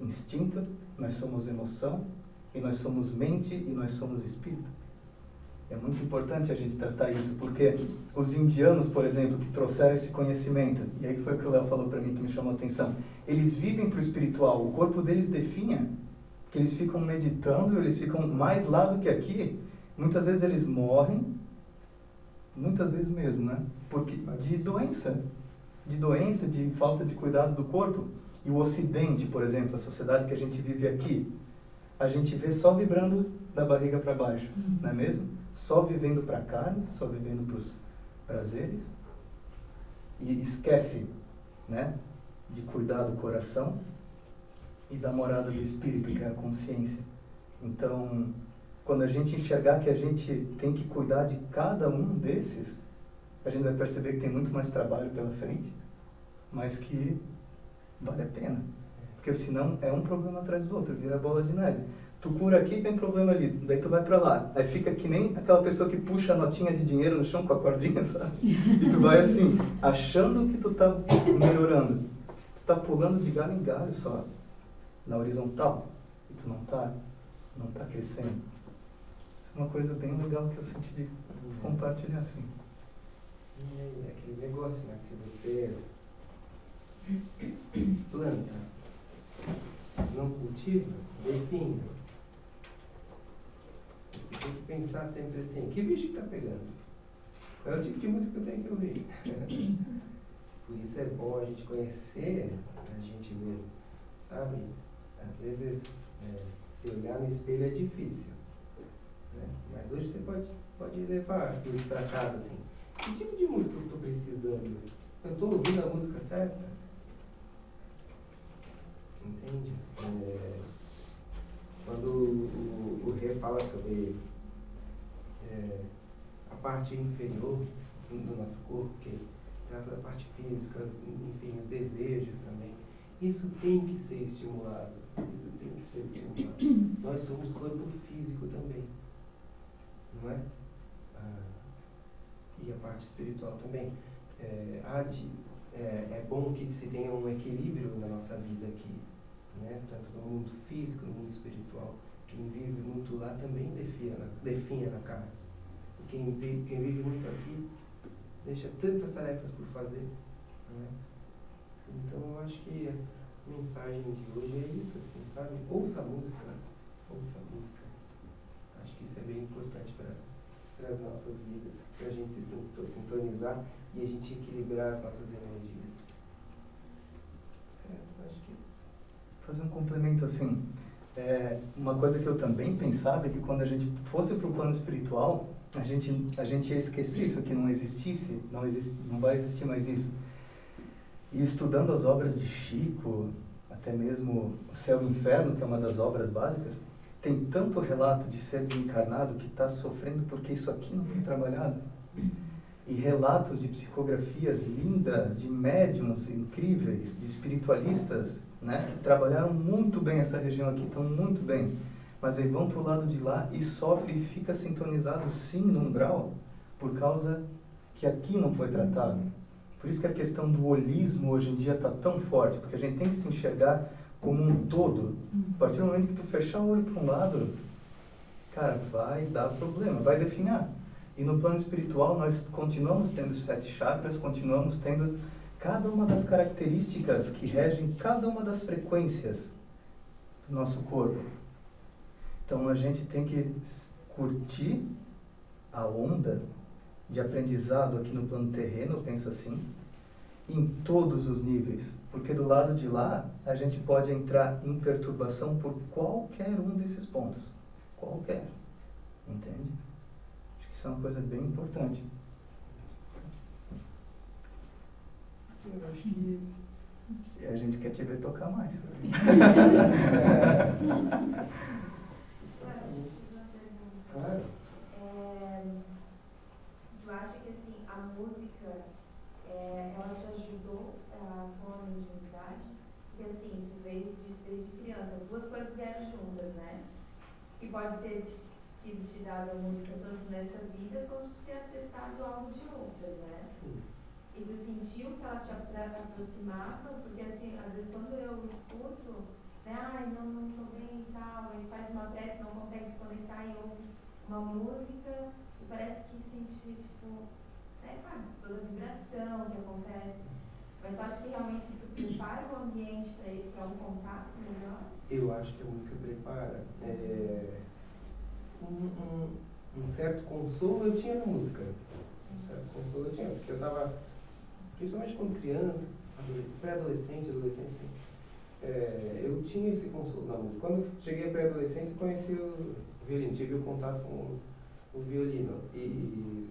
instinto, nós somos emoção e nós somos mente e nós somos espírito. É muito importante a gente tratar isso, porque os indianos, por exemplo, que trouxeram esse conhecimento, e aí foi o que o Léo falou para mim que me chamou a atenção, eles vivem para o espiritual, o corpo deles definha, que eles ficam meditando, eles ficam mais lá do que aqui, muitas vezes eles morrem, muitas vezes mesmo, né? Porque de doença, de falta de cuidado do corpo. E o Ocidente, por exemplo, a sociedade que a gente vive aqui, a gente vê só vibrando da barriga para baixo, não é mesmo? Só vivendo para a carne, só vivendo para os prazeres, e esquece, né, de cuidar do coração e da morada do espírito, que é a consciência. Então, quando a gente enxergar que a gente tem que cuidar de cada um desses, a gente vai perceber que tem muito mais trabalho pela frente, mas que vale a pena. Porque senão é um problema atrás do outro, vira bola de neve. Tu cura aqui, tem problema ali, daí tu vai pra lá. Aí fica que nem aquela pessoa que puxa a notinha de dinheiro no chão com a cordinha, sabe? E tu vai assim, achando que tu tá melhorando. Tu tá pulando de galho em galho só, na horizontal, e tu não tá crescendo. Isso é uma coisa bem legal que eu senti de compartilhar, assim. É aquele negócio, né? Se você planta, não cultiva, define. Você tem que pensar sempre assim, que bicho que tá pegando? Qual é o tipo de música que eu tenho que ouvir? Por isso é bom a gente conhecer a gente mesmo, sabe? Às vezes, se olhar no espelho é difícil, né? Mas hoje você pode levar isso para casa, assim. Que tipo de música eu estou precisando? Eu estou ouvindo a música certa? Entende? Quando o Rê fala sobre a parte inferior do nosso corpo, que trata da parte física, enfim, os desejos também, isso tem que ser estimulado. Isso tem que ser estimulado. Nós somos corpo físico também, não é? E a parte espiritual também. É bom que se tenha um equilíbrio na nossa vida aqui, né? Tanto no mundo físico, no mundo espiritual. Quem vive muito lá também definha na carne. E quem vive muito aqui deixa tantas tarefas por fazer, né? Então eu acho que a mensagem de hoje é isso, assim, sabe? Ouça a música, ouça a música. Acho que isso é bem importante para as nossas vidas, para a gente se sintonizar e a gente equilibrar as nossas energias. Certo? Acho que... Fazer um complemento assim, uma coisa que eu também pensava é que quando a gente fosse para o plano espiritual, a gente ia esquecer isso, que não existisse, não vai existir mais isso. E estudando as obras de Chico, até mesmo O Céu e o Inferno, que é uma das obras básicas, tem tanto relato de ser desencarnado que está sofrendo porque isso aqui não foi trabalhado. E relatos de psicografias lindas, de médiuns incríveis, de espiritualistas, né, que trabalharam muito bem essa região aqui, estão muito bem. Mas aí vão para o lado de lá e sofrem e fica sintonizado sim no umbral, por causa que aqui não foi tratado. Por isso que a questão do holismo hoje em dia está tão forte, porque a gente tem que se enxergar como um todo. A partir do momento que tu fechar o olho para um lado, cara, vai dar problema, vai definhar. E no plano espiritual nós continuamos tendo os 7 chakras, continuamos tendo cada uma das características que regem cada uma das frequências do nosso corpo. Então a gente tem que curtir a onda de aprendizado aqui no plano terreno, eu penso assim, em todos os níveis. Porque do lado de lá, a gente pode entrar em perturbação por qualquer um desses pontos. Qualquer. Entende? Acho que isso é uma coisa bem importante. Eu acho que... E a gente quer te ver tocar mais. Claro. Tu acha que assim, a música, ela te ajudou com a mediunidade? Porque assim, tu veio disso desde criança, as duas coisas vieram juntas, né? E pode ter sido te dado a música tanto nessa vida, quanto ter acessado algo de outras, né? Sim. E tu sentiu que ela te aproximava? Porque assim, às vezes quando eu escuto, né? Ai, não tô bem e tal, aí faz uma prece, não consegue se conectar e ouve uma música e parece que sente, tipo, claro, toda a vibração que acontece. Mas eu acho que realmente isso prepara o ambiente para um contato melhor? Eu acho que a música prepara. Um certo consolo eu tinha na música. Um certo consolo eu tinha, porque eu estava, principalmente quando criança, pré-adolescente, adolescente, sim, eu tinha esse consolo na música. Quando eu cheguei à pré-adolescência, conheci o violino, tive o contato com o violino. E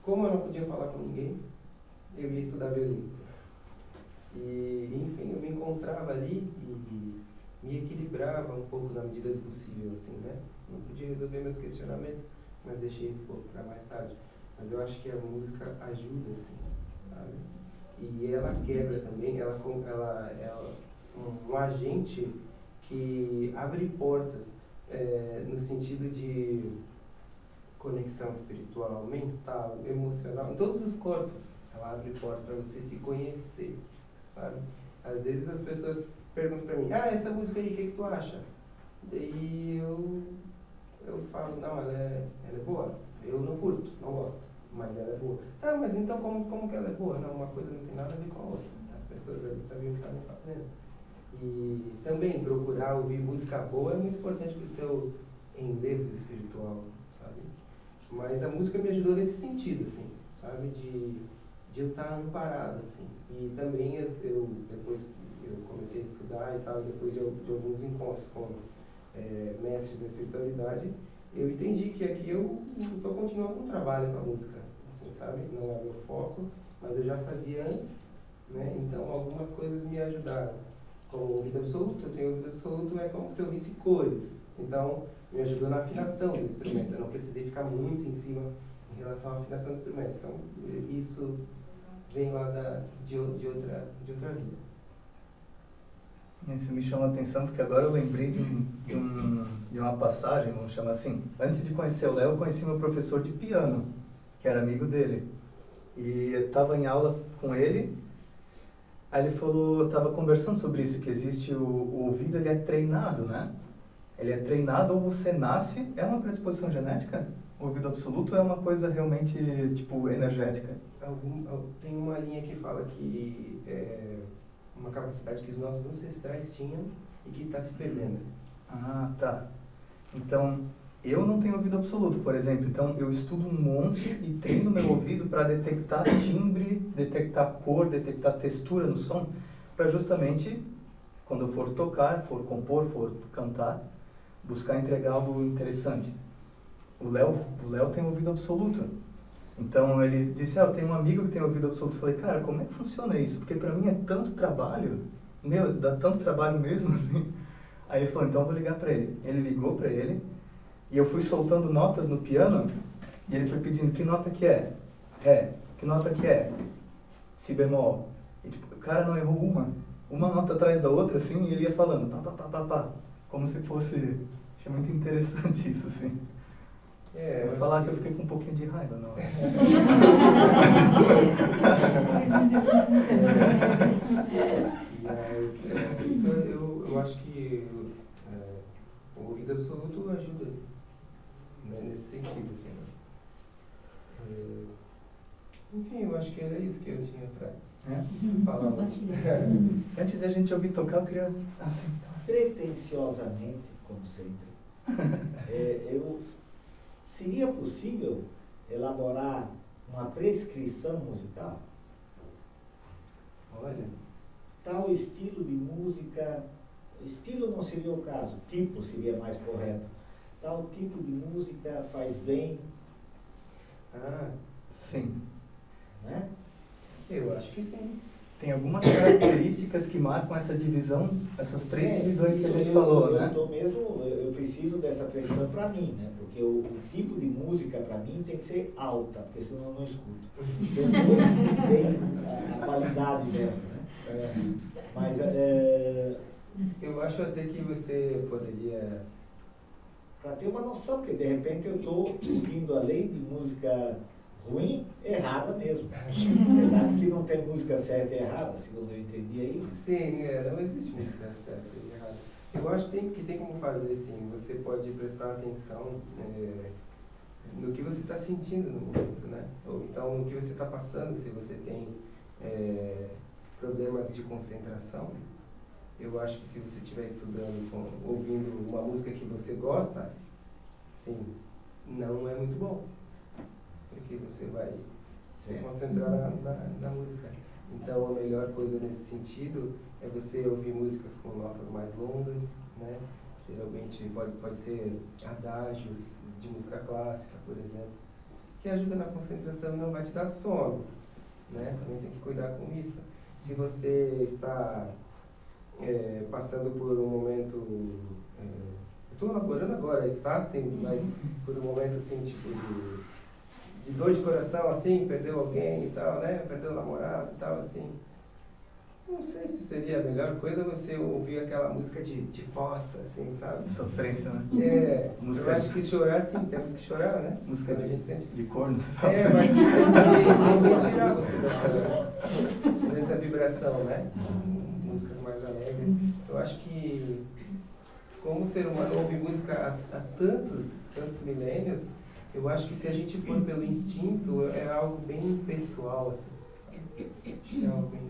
como eu não podia falar com ninguém, eu ia estudar violino. E, enfim, eu me encontrava ali e me equilibrava um pouco na medida do possível, assim, né? Não podia resolver meus questionamentos, mas deixei um pouco para mais tarde. Mas eu acho que a música ajuda, assim, sabe? E ela quebra também, ela um agente que abre portas, no sentido de conexão espiritual, mental, emocional, em todos os corpos. Ela abre portas para você se conhecer, sabe? Às vezes as pessoas perguntam para mim, essa música aí, o que tu acha? Daí eu falo, não, ela é boa. Eu não curto, não gosto, mas ela é boa. Tá, mas então como que ela é boa? Não, uma coisa não tem nada a ver com a outra. As pessoas ali sabiam o que estavam fazendo. E também procurar ouvir música boa é muito importante para o teu enlevo espiritual, sabe? Mas a música me ajudou nesse sentido, assim, sabe? De eu estar amparado, assim. E também depois eu comecei a estudar e tal, e depois de alguns encontros com mestres da espiritualidade, eu entendi que aqui eu estou continuando um trabalho com a música, assim, sabe? Não é meu foco, mas eu já fazia antes, né? Então algumas coisas me ajudaram. Como ouvido absoluto, eu tenho ouvido absoluto, é como se eu visse cores. Então, me ajudou na afinação do instrumento. Eu não precisei ficar muito em cima em relação à afinação do instrumento. Então, isso vem lá de outra vida. Isso me chama a atenção porque agora eu lembrei de uma passagem, vamos chamar assim. Antes de conhecer o Léo, eu conheci meu professor de piano, que era amigo dele. E eu estava em aula com ele, aí ele falou, eu estava conversando sobre isso, que existe o ouvido, ele é treinado, né? Ele é treinado ou você nasce, é uma predisposição genética? O ouvido absoluto é uma coisa realmente, tipo, energética? Tem uma linha que fala que é uma capacidade que os nossos ancestrais tinham e que está se perdendo. Ah, tá. Então, eu não tenho ouvido absoluto, por exemplo. Então, eu estudo um monte e treino meu ouvido para detectar timbre, detectar cor, detectar textura no som, para justamente, quando eu for tocar, for compor, for cantar, buscar entregar algo interessante. O Léo tem ouvido absoluto. Então ele disse, eu tenho um amigo que tem ouvido absoluto. Eu falei, cara, como é que funciona isso? Porque pra mim é tanto trabalho, dá tanto trabalho mesmo assim. Aí ele falou, então eu vou ligar pra ele. Ele ligou pra ele e eu fui soltando notas no piano e ele foi pedindo, que nota que é? Ré. Que nota que é? Si bemol. E tipo, o cara não errou uma nota atrás da outra assim, e ele ia falando, pá, pá, pá, pá, pá. Como se fosse, achei muito interessante isso assim. Vou falar que eu fiquei com um pouquinho de raiva na hora. Mas isso eu acho que o ouvido absoluto ajuda, né, nesse sentido, assim. Enfim, eu acho que era isso que eu tinha para falar hoje. Antes da gente ouvir tocar, eu queria... Assim, pretensiosamente, como sempre, seria possível elaborar uma prescrição musical? Olha, Tal estilo de música, estilo não seria o caso, tipo seria mais correto. Tal tipo de música faz bem, sim. né? eu acho que sim. Tem algumas características que marcam essa divisão, essas três divisões que a gente falou, né? Eu preciso dessa precisão para mim, né? Porque o tipo de música para mim tem que ser alta, porque senão eu não escuto. Depois vem a qualidade dela, né? Mas eu acho até que você poderia... para ter uma noção, porque de repente eu estou ouvindo, além de música Ruim, errada mesmo. Apesar de que não tem música certa e errada, segundo eu entendi aí. Sim, não existe música certa e errada. Eu acho que tem como fazer, sim. Você pode prestar atenção no que você está sentindo no momento, né? Ou então no que você está passando, se você tem problemas de concentração. Eu acho que se você estiver estudando, ouvindo uma música que você gosta, sim, não é muito bom. Porque você vai se concentrar na música. Então, a melhor coisa nesse sentido é você ouvir músicas com notas mais longas, né? Geralmente pode ser adágios de música clássica, por exemplo, que ajuda na concentração e não vai te dar sono, né? Também tem que cuidar com isso. Se você está passando por um momento, eu estou elaborando agora, está sim, mas por um momento assim, tipo de dor de coração, assim, perdeu alguém e tal, né? Perdeu o namorado e tal, assim. Não sei se seria a melhor coisa você ouvir aquela música de fossa, assim, sabe? Sofrência, né? Música eu acho que chorar, sim, temos que chorar, né? Música de corno, você fala. Mas não sei se tirar você dessa vibração, né? Músicas mais alegres. Eu acho que, como o ser humano ouve música há tantos milênios, eu acho que se a gente for pelo instinto, é algo bem pessoal, assim. É algo bem...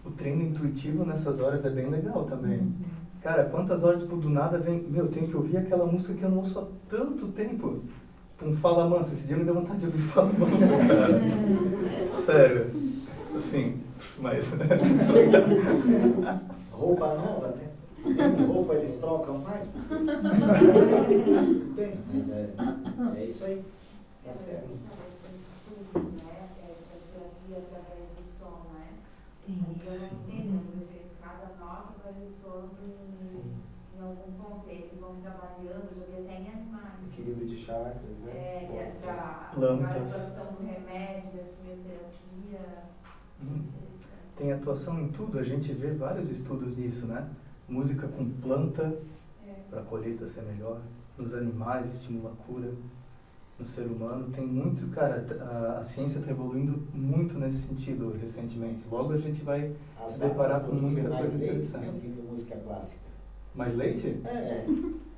O treino intuitivo nessas horas é bem legal também. Cara, quantas horas, tipo, do nada vem... Tenho que ouvir aquela música que eu não ouço há tanto tempo. Um Fala Mansa. Esse dia me deu vontade de ouvir Fala Mansa, cara. Sério. Assim, mas... Roupa nova, né? Roupa eles trocam mais? Tem, mas é isso aí. Tá certo. Cada nota vai ressoando em algum ponto. Eles vão trabalhando, já vi até em animais. Equilíbrio de chakras, né? Plantas. A atuação do remédio, da quimioterapia. Tem atuação em tudo, a gente vê vários estudos nisso, né? Música com planta, para a colheita ser melhor. Nos animais, estimula a cura. No ser humano, tem muito, cara, a ciência está evoluindo muito nesse sentido recentemente. Logo a gente vai se deparar com muita coisa interessante. Ouvindo música clássica. Mais leite?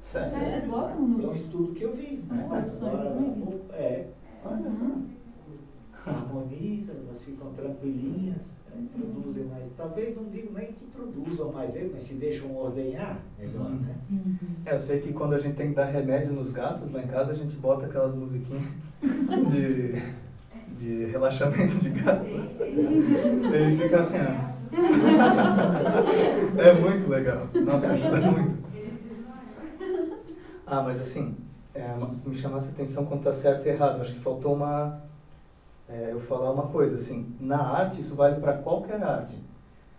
Sério? Eles botam É um estudo que eu vi. Olha só. Harmonizam, elas ficam tranquilinhas, produzem mais. Talvez não digo nem que produzam mais leite, mas se deixam ordenhar, melhor, né? Eu sei que quando a gente tem que dar remédio nos gatos, lá em casa a gente bota aquelas musiquinhas de relaxamento de gato. Eles ficam assim, ó. É muito legal. Nossa, ajuda muito. Mas assim, me chamasse a atenção quando está certo e errado. Acho que faltou eu falar uma coisa, assim, na arte isso vale para qualquer arte.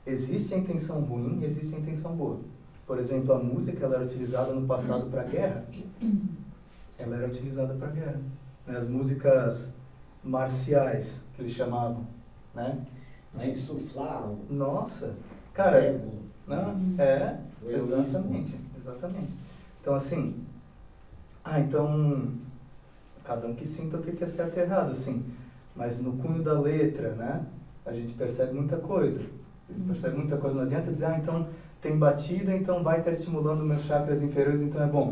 Existe a intenção ruim e existe a intenção boa. Por exemplo, a música ela era utilizada no passado para a guerra. Ela era utilizada para a guerra. As músicas marciais, que eles chamavam, né? De suflaram. Nossa, cara, exatamente. Então assim, então cada um que sinta o que é certo e errado, assim. Mas no cunho da letra, né, a gente percebe muita coisa. Não adianta dizer, então tem batida, então vai estar estimulando meus chakras inferiores, então é bom.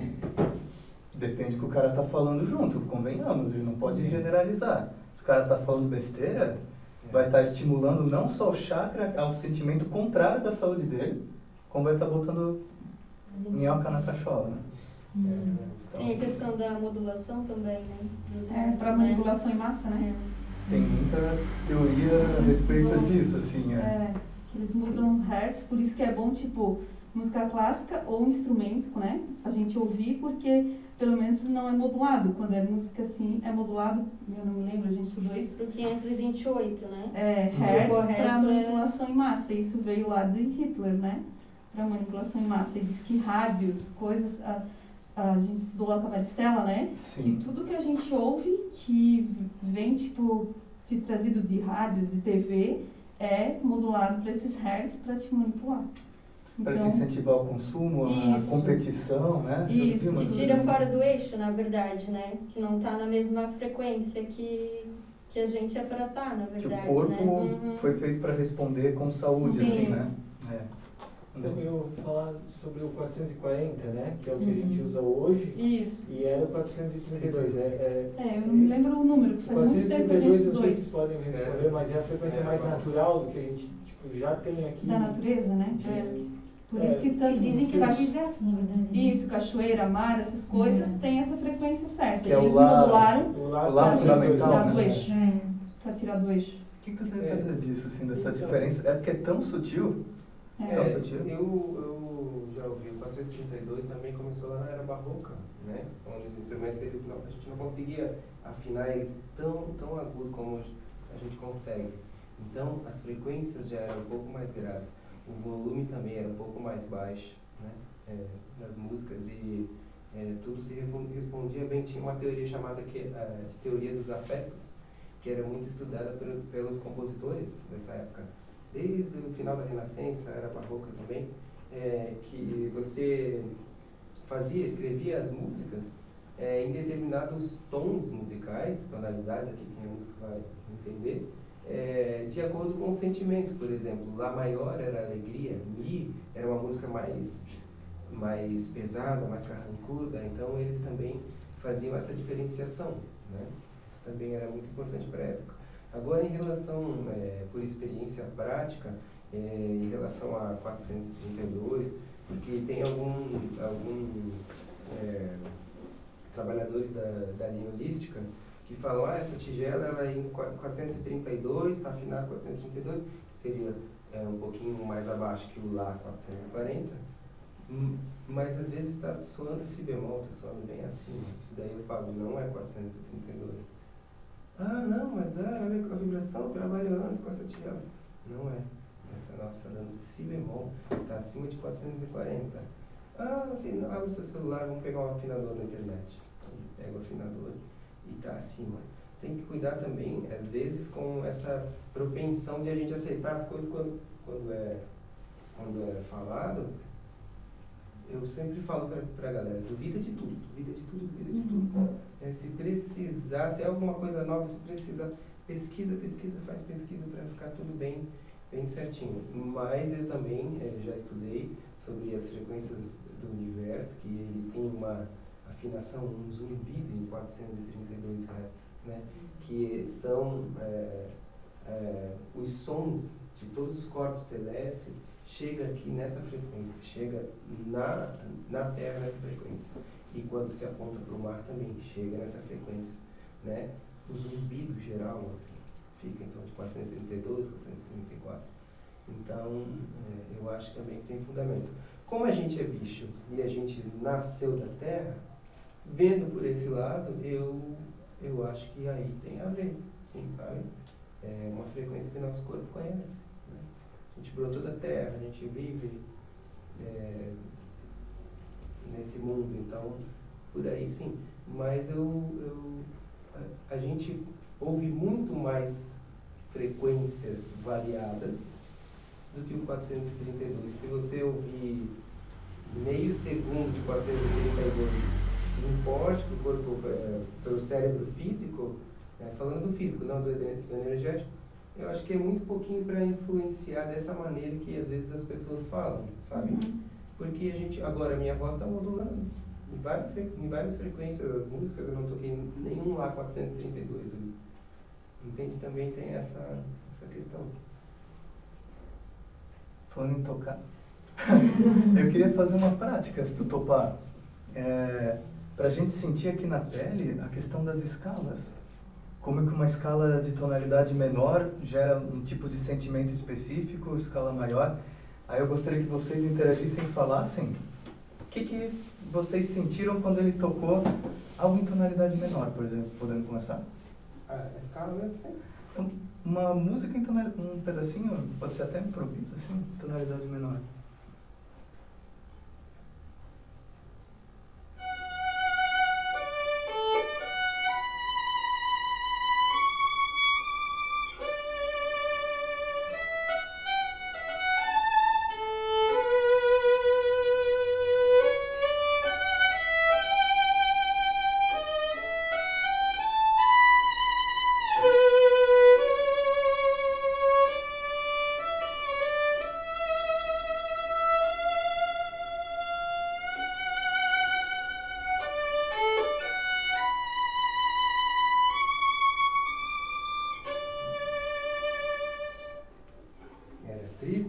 Depende do que o cara está falando junto, convenhamos, ele não pode generalizar. Se o cara está falando besteira, vai estar estimulando não só o chakra, ao sentimento contrário da saúde dele, como vai estar botando minhoca na cachola, né? Tem a questão da modulação também, né? Para manipulação em massa, né? Tem muita teoria a respeito disso, assim. Que eles mudam hertz, por isso que é bom, tipo, música clássica ou instrumento, né? A gente ouvir, porque pelo menos não é modulado. Quando é música assim, é modulado, eu não me lembro, a gente estudou isso. Pro 528, né? Hertz para manipulação em massa. Isso veio lá de Hitler, né? Para manipulação em massa. E diz que rádios, coisas... A gente estudou lá com a Maristela, né? Sim. E tudo que a gente ouve, que vem, tipo, se trazido de rádios, de TV, é modulado para esses hertz para te manipular. Para te incentivar o consumo, a competição, né? Isso, te tira fora do eixo, na verdade, né? Que não está na mesma frequência que que a gente é pra estar, na Que verdade, o corpo né? Uhum. foi feito para responder com saúde, Sim. assim, né? É. Então, eu vou falar sobre o 440, né? Que é o que a Uhum. gente usa hoje. Isso. E era o 432. Eu não me lembro o número, que faz muito tempo que a gente 432, eu não estudou sei se isso. vocês podem me responder, mas é a frequência mais natural do que a gente já tem aqui. Da natureza, né? Por isso que tanto Eles dizem que é cacho- diverso, na verdade. né? Isso, cachoeira, mar, essas coisas, tem essa frequência certa. Que é o Eles lá- modularam O O lá lá pra fundamental, tirar né? do eixo. É. Pra tirar do eixo. O que você vai fazer disso, assim, dessa diferença? É porque é tão sutil. Tão sutil. Eu já ouvi o 432 também começou lá na era barroca, né? Onde os instrumentos a gente não conseguia afinar eles tão agudo como a gente consegue. Então as frequências já eram um pouco mais graves, o volume também era um pouco mais baixo, né? Das músicas e tudo se respondia bem. Tinha uma teoria chamada de teoria dos afetos, que era muito estudada pelos compositores dessa época. Desde o final da Renascença, era barroca também, que você escrevia as músicas em determinados tons musicais, tonalidades, aqui quem é músico vai entender, de acordo com o sentimento. Por exemplo, Lá maior era alegria, Mi era uma música mais pesada, mais carrancuda, então eles também faziam essa diferenciação, né? Isso também era muito importante para a época. Agora, em relação, por experiência prática, em relação a 432, porque tem alguns trabalhadores da linha holística que falam, essa tigela ela é em 432, está afinada 432, que seria um pouquinho mais abaixo que o Lá 440, mas às vezes está soando si bemol, está soando bem acima. Daí eu falo, não é 432. Não, mas olha a vibração, eu trabalho anos com essa tigela. Não é. Essa nota está dando si bemol, está acima de 440. Não sei, não, abre o seu celular, vamos pegar um afinador na internet. Pega o afinador e está acima. Tem que cuidar também, às vezes, com essa propensão de a gente aceitar as coisas quando é falado. Eu sempre falo para a galera, duvida de tudo, duvida de tudo, duvida de tudo. Se precisar, se é alguma coisa nova, se precisar, pesquisa, faz pesquisa para ficar tudo bem certinho. Mas eu também já estudei sobre as frequências do universo, que ele tem uma afinação, um zumbido em 432 Hz, né? Que são os sons de todos os corpos celestes, chega aqui nessa frequência, chega na Terra nessa frequência. E quando se aponta para o mar também, chega nessa frequência, né? O zumbido geral, assim, fica então de 432, 434. Então, eu acho também que tem fundamento. Como a gente é bicho e a gente nasceu da Terra, vendo por esse lado, eu acho que aí tem a ver, sim, sabe? É uma frequência que nosso corpo conhece, né? A gente brotou da Terra, a gente vive nesse mundo, então, por aí sim. Mas a gente ouve muito mais frequências variadas do que o 432. Se você ouvir meio segundo de 432 importe para o corpo, pelo cérebro físico, falando do físico, não do energético, eu acho que é muito pouquinho para influenciar dessa maneira que às vezes as pessoas falam, sabe? Porque agora a minha voz está modulando em várias frequências das músicas, eu não toquei nenhum Lá 432 ali. Entende? Também tem essa questão. Falando em tocar, eu queria fazer uma prática, se tu topar, para a gente sentir aqui na pele a questão das escalas. Como que uma escala de tonalidade menor gera um tipo de sentimento específico, escala maior. Aí eu gostaria que vocês interagissem e falassem o que vocês sentiram quando ele tocou algo em tonalidade menor, por exemplo. Podemos começar? A escala mesmo, sim. Uma música em tonalidade, um pedacinho, pode ser até improviso, assim, tonalidade menor.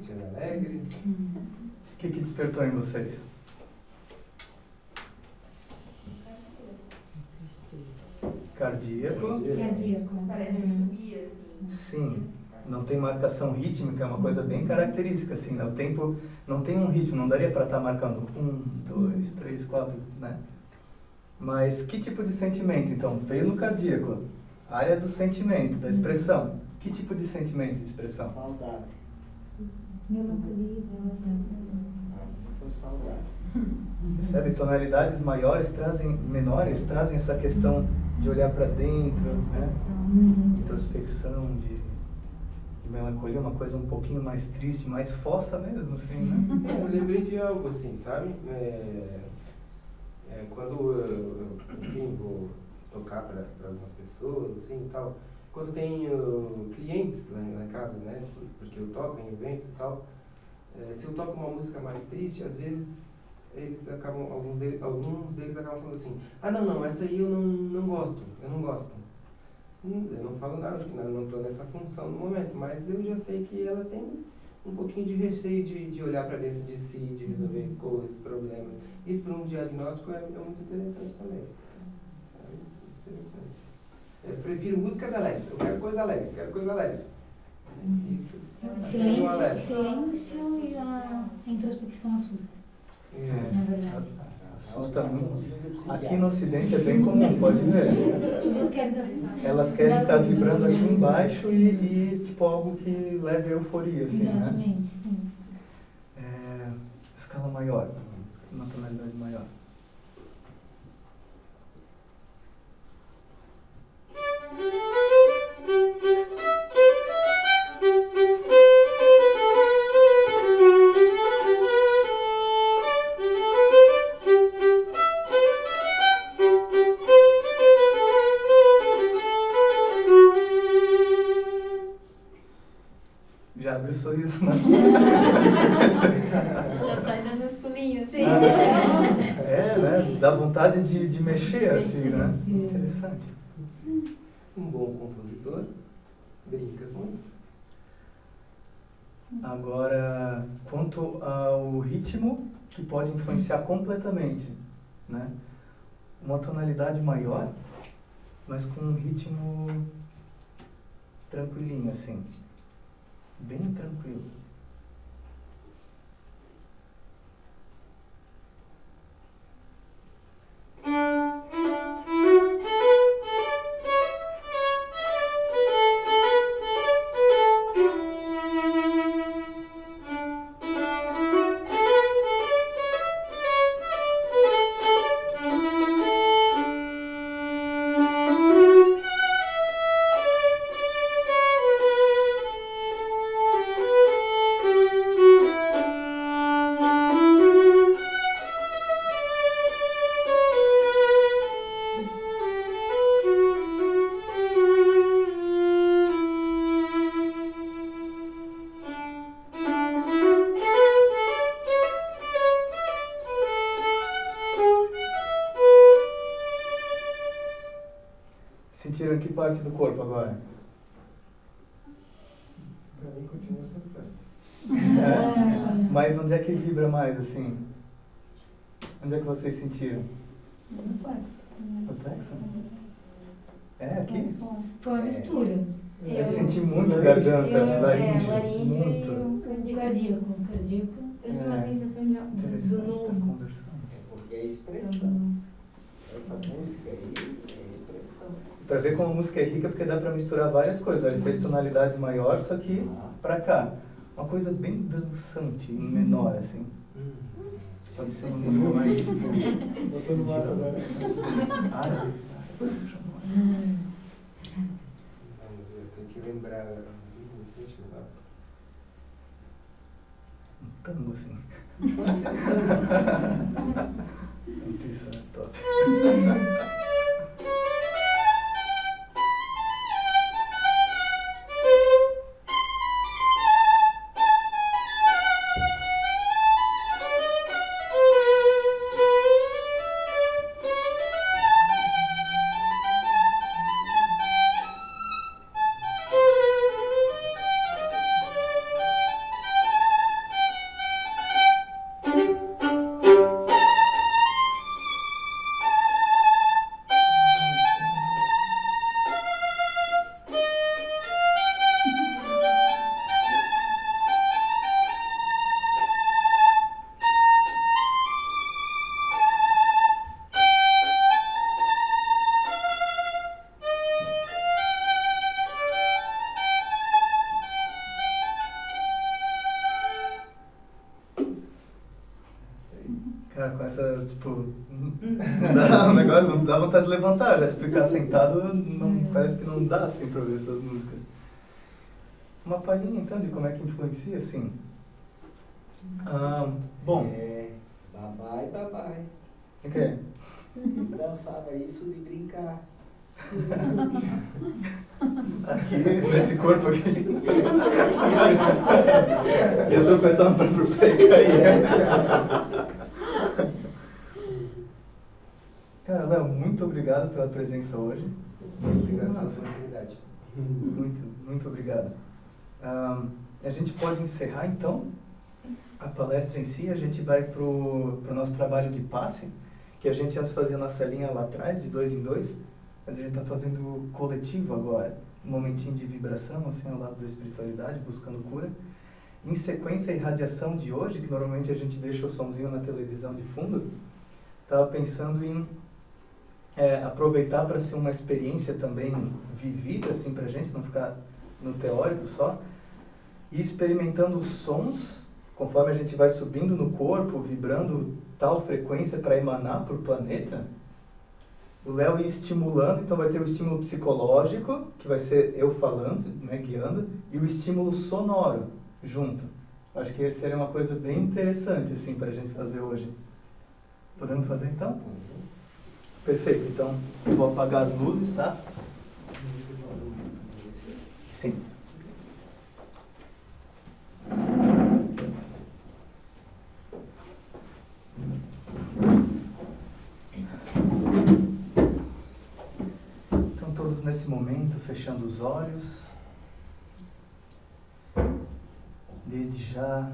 sentindo alegre. O que despertou em vocês? Cardíaco. Parece subir assim. Sim. Não tem marcação rítmica, é uma coisa bem característica, assim, né? O tempo não tem um ritmo, não daria para estar marcando 1, 2, 3, 4, né? Mas que tipo de sentimento, então? Veio no cardíaco, área do sentimento, da expressão. Que tipo de sentimento e expressão? Saudade. Melancolia, Foi saudade. Percebe? Tonalidades menores trazem essa questão de olhar para dentro, né? Introspecção, de melancolia, uma coisa um pouquinho mais triste, mais fossa mesmo, assim, né? Eu lembrei de algo assim, sabe? Quando eu, enfim, vou tocar para algumas pessoas, assim, e tal, quando tenho clientes lá na casa, né? Porque eu toco em eventos e tal, se eu toco uma música mais triste, às vezes eles acabam, alguns deles acabam falando assim, não, essa aí eu não gosto. Eu não falo nada, acho que não estou nessa função no momento, mas eu já sei que ela tem um pouquinho de receio de olhar para dentro de si, de resolver coisas, problemas. Isso para um diagnóstico é muito interessante também. É interessante. Eu prefiro músicas alegres, eu quero coisa alegre, Isso. Silêncio e a introspecção assusta, na verdade. Assusta muito. Aqui no Ocidente é bem comum, pode ver. As pessoas querem Elas querem estar vibrando aqui embaixo e tipo algo que leve a euforia, assim, né? Exatamente, sim. Escala maior, uma tonalidade maior. Já abre o sorriso, né? Já sai dando uns pulinhos, assim. Né? Dá vontade de mexer, assim, né? Interessante. Um bom compositor brinca com isso. Agora, quanto ao ritmo, que pode influenciar completamente, né? Uma tonalidade maior, mas com um ritmo tranquilinho, assim. Bem tranquilo. Sentiram que parte do corpo agora? Pra mim continua sendo festa. Mas onde é que vibra mais, assim? Onde é que vocês sentiram? No plexo. No plexo? Aqui? Foi uma mistura. Eu senti muito garganta, laringe, laringe muito. e cardíaco. Parece uma sensação de Interessante, do tá novo. conversando. Porque é expressão. Essa música aí é expressão. Pra ver como a música é rica, porque dá pra misturar várias coisas. Ele fez tonalidade maior, só que pra cá. Uma coisa bem dançante, em menor, assim. Pode ser uma música mais... Botou no mar agora. Árabe. Vamos ver, eu tenho que lembrar recente, não. Um tango, assim. Isso é top. Cara, com essa, tipo, não dá, o negócio não dá vontade de levantar, já ficar sentado não, parece que não dá, assim, pra ver essas músicas. Uma palhinha, então, de como é que influencia, assim. Bom. Babai, babai. O quê? Dançava isso de brincar. Aqui, nesse corpo aqui. Eu tô pensando pro pé cair. Cara, Léo, muito obrigado pela presença hoje. Obrigado pela oportunidade. Muito obrigado. A gente pode encerrar, então, a palestra em si. A gente vai pro nosso trabalho de passe, que a gente antes fazia na salinha lá atrás, de 2 em 2, mas a gente está fazendo coletivo agora, um momentinho de vibração, assim, ao lado da espiritualidade, buscando cura. Em sequência, a irradiação de hoje, que normalmente a gente deixa o somzinho na televisão de fundo, estava pensando em aproveitar para ser uma experiência também vivida, assim, para a gente, não ficar no teórico só, e experimentando os sons, conforme a gente vai subindo no corpo, vibrando tal frequência para emanar para o planeta. O Léo ia estimulando, então vai ter o estímulo psicológico, que vai ser eu falando, né, guiando, e o estímulo sonoro junto. Acho que seria uma coisa bem interessante, assim, para a gente fazer hoje. Podemos fazer, então? Perfeito, então eu vou apagar as luzes, tá? Sim. Então todos nesse momento fechando os olhos, desde já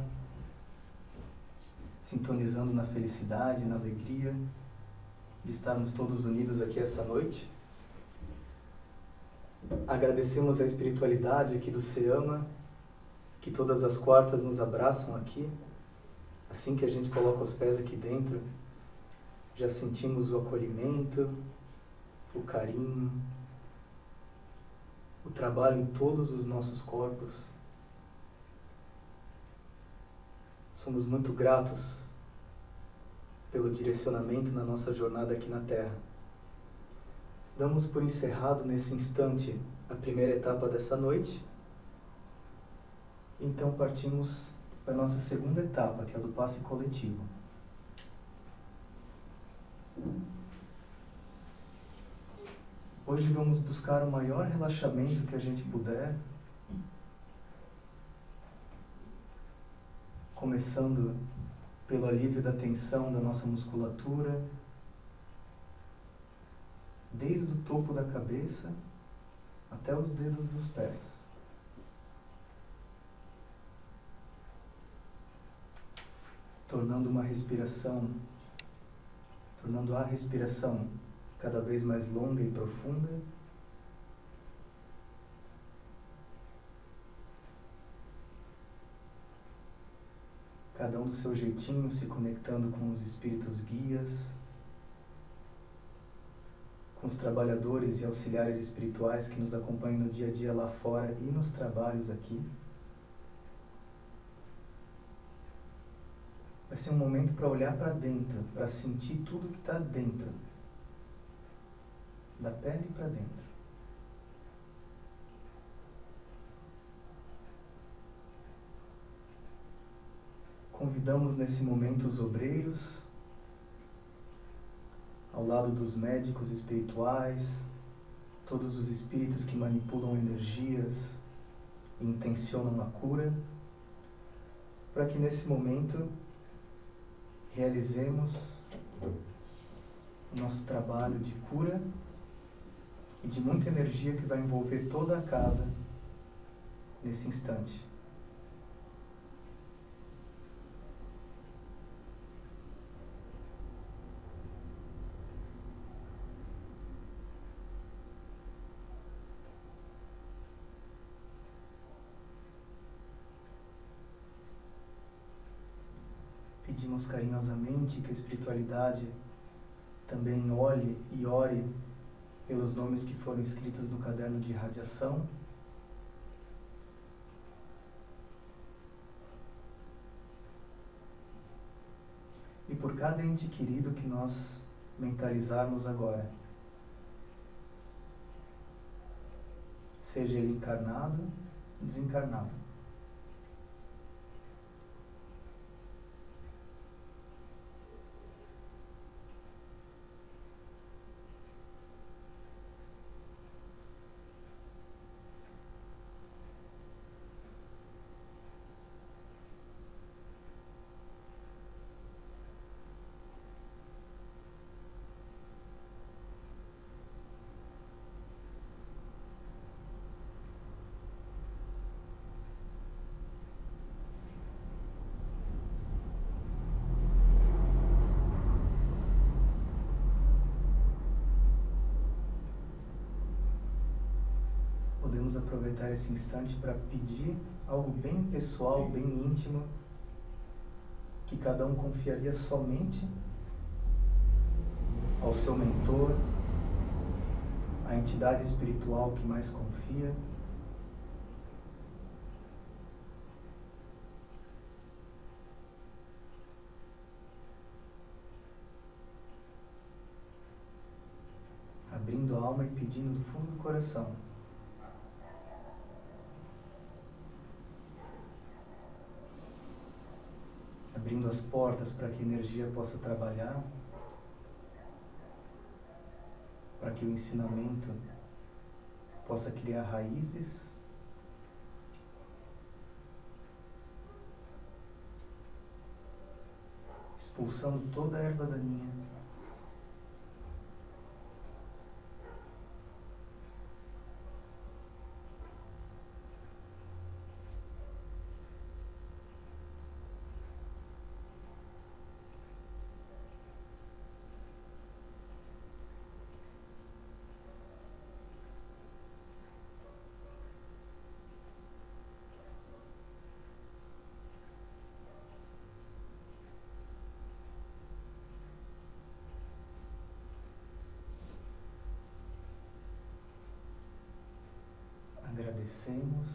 sintonizando na felicidade, na alegria de estarmos todos unidos aqui essa noite. Agradecemos a espiritualidade aqui do SEAMA, que todas as quartas nos abraçam aqui. Assim que a gente coloca os pés aqui dentro, já sentimos o acolhimento, o carinho, o trabalho em todos os nossos corpos. Somos muito gratos pelo direcionamento na nossa jornada aqui na Terra. Damos por encerrado nesse instante a primeira etapa dessa noite. Então partimos para a nossa segunda etapa, que é a do passe coletivo. Hoje vamos buscar o maior relaxamento que a gente puder, começando pelo alívio da tensão da nossa musculatura, desde o topo da cabeça até os dedos dos pés. Tornando a respiração cada vez mais longa e profunda. Cada um do seu jeitinho, se conectando com os espíritos guias, com os trabalhadores e auxiliares espirituais que nos acompanham no dia a dia lá fora e nos trabalhos aqui. Vai ser um momento para olhar para dentro, para sentir tudo que está dentro, da pele para dentro. Convidamos nesse momento os obreiros, ao lado dos médicos espirituais, todos os espíritos que manipulam energias e intencionam a cura, para que nesse momento realizemos o nosso trabalho de cura e de muita energia que vai envolver toda a casa nesse instante. Pedimos carinhosamente que a espiritualidade também olhe e ore pelos nomes que foram escritos no caderno de irradiação. E por cada ente querido que nós mentalizarmos agora. Seja ele encarnado, desencarnado. Podemos aproveitar esse instante para pedir algo bem pessoal, bem íntimo, que cada um confiaria somente ao seu mentor, à entidade espiritual que mais confia. Abrindo a alma e pedindo do fundo do coração. Abrindo as portas para que a energia possa trabalhar, para que o ensinamento possa criar raízes, expulsando toda a erva daninha. Agradecemos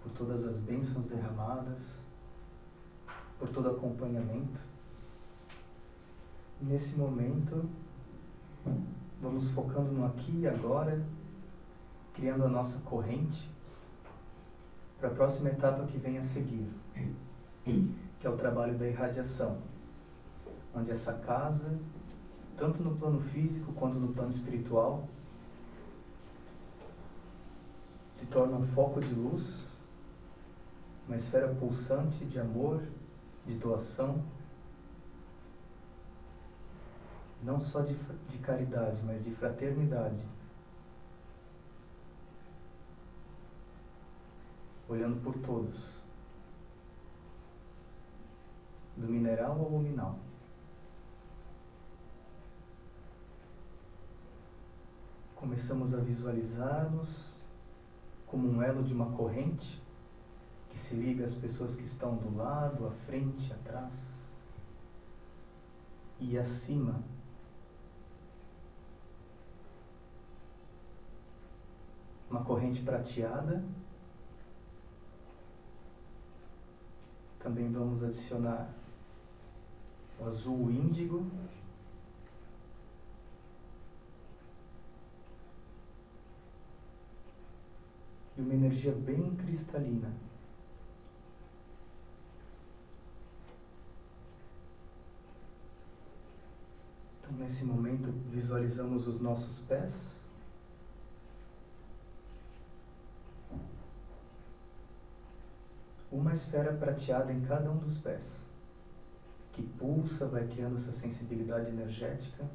por todas as bênçãos derramadas, por todo acompanhamento. E nesse momento, vamos focando no aqui e agora, criando a nossa corrente para a próxima etapa que vem a seguir, que é o trabalho da irradiação, onde essa casa, tanto no plano físico quanto no plano espiritual, se torna um foco de luz, uma esfera pulsante de amor, de doação, não só de caridade, mas de fraternidade, olhando por todos, do mineral ao luminal. Começamos a visualizar-nos como um elo de uma corrente que se liga às pessoas que estão do lado, à frente, atrás e acima. Uma corrente prateada. Também vamos adicionar o azul índigo. E uma energia bem cristalina. Então, nesse momento, visualizamos os nossos pés. Uma esfera prateada em cada um dos pés, que pulsa, vai criando essa sensibilidade energética.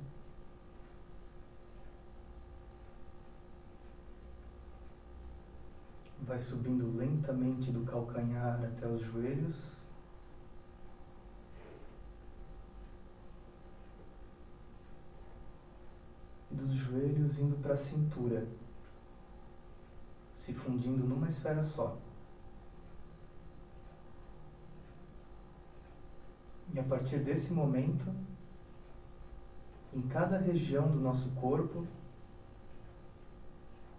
Vai subindo lentamente do calcanhar até os joelhos. E dos joelhos indo para a cintura, se fundindo numa esfera só. E a partir desse momento, em cada região do nosso corpo,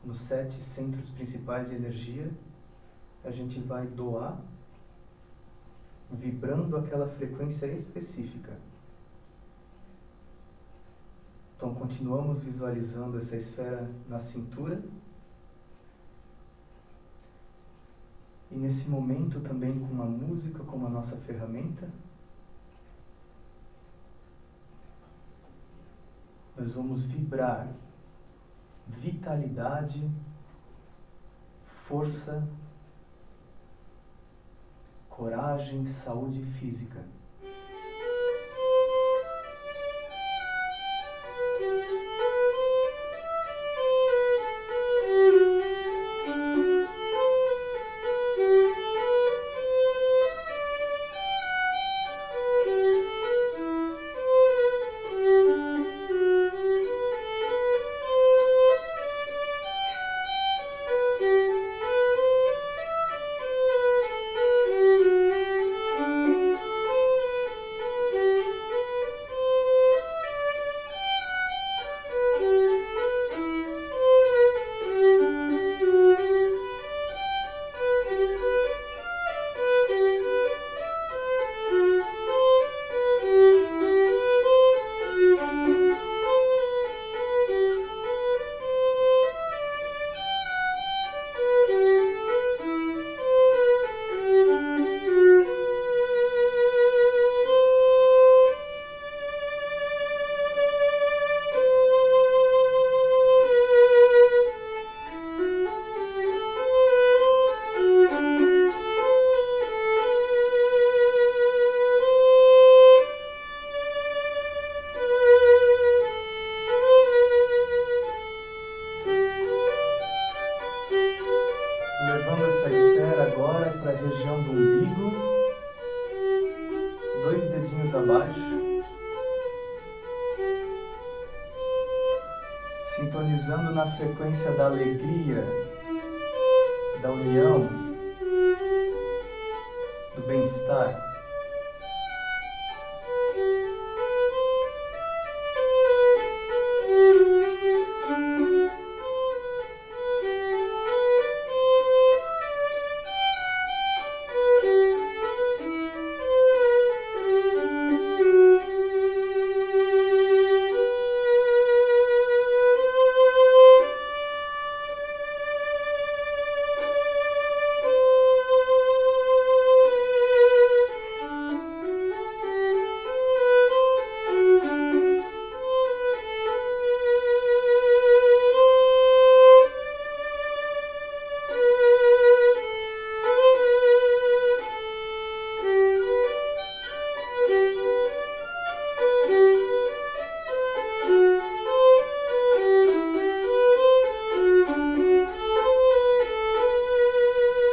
nos 7 centros principais de energia, a gente vai doar vibrando aquela frequência específica. Então continuamos visualizando essa esfera na cintura. E nesse momento também com a música como a nossa ferramenta, nós vamos vibrar vitalidade, força, coragem, saúde física. Levando essa esfera agora para a região do umbigo, 2 dedinhos abaixo, sintonizando na frequência da alegria, da união, do bem-estar.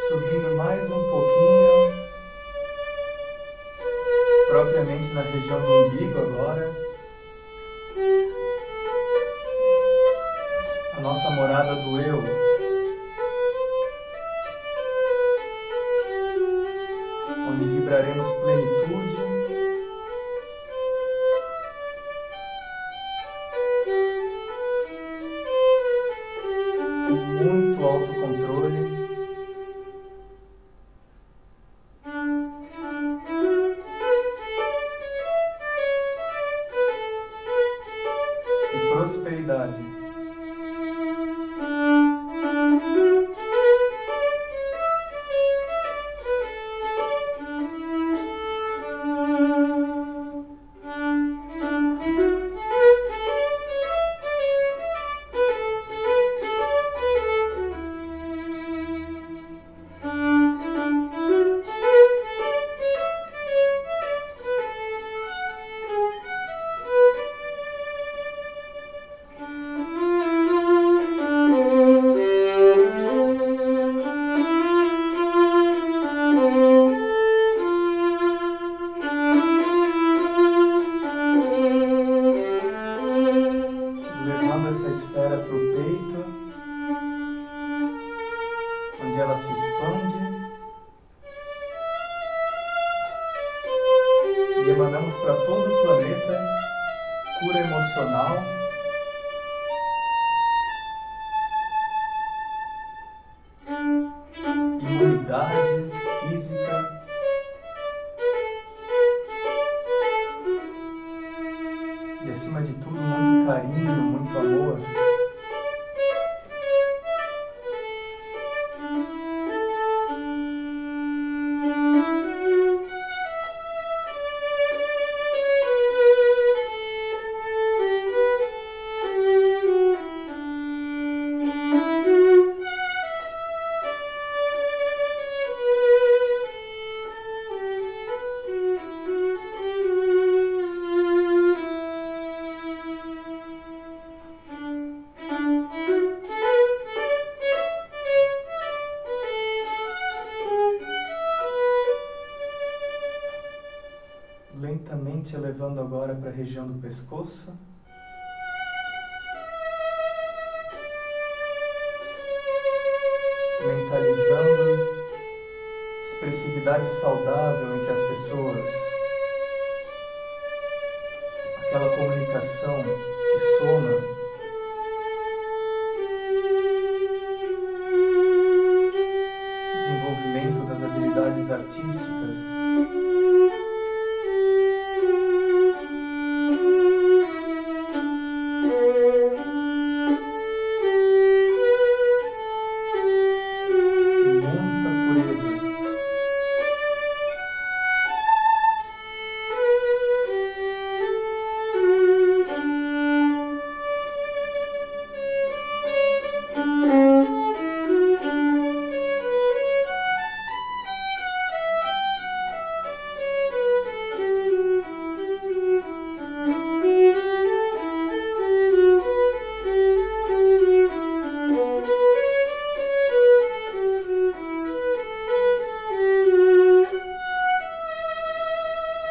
Subindo mais um pouquinho, propriamente na região do umbigo agora, a nossa morada do eu, onde vibraremos plenitude, muito autocontrole, prosperidade. Levando essa esfera para o peito, onde ela se expande, e emanamos para todo o planeta cura emocional, imunidade, integridade física, e acima de tudo muito carinho, muito amor. Lentamente elevando agora para a região do pescoço. Mentalizando expressividade saudável entre as pessoas. Aquela comunicação que soma. Desenvolvimento das habilidades artísticas.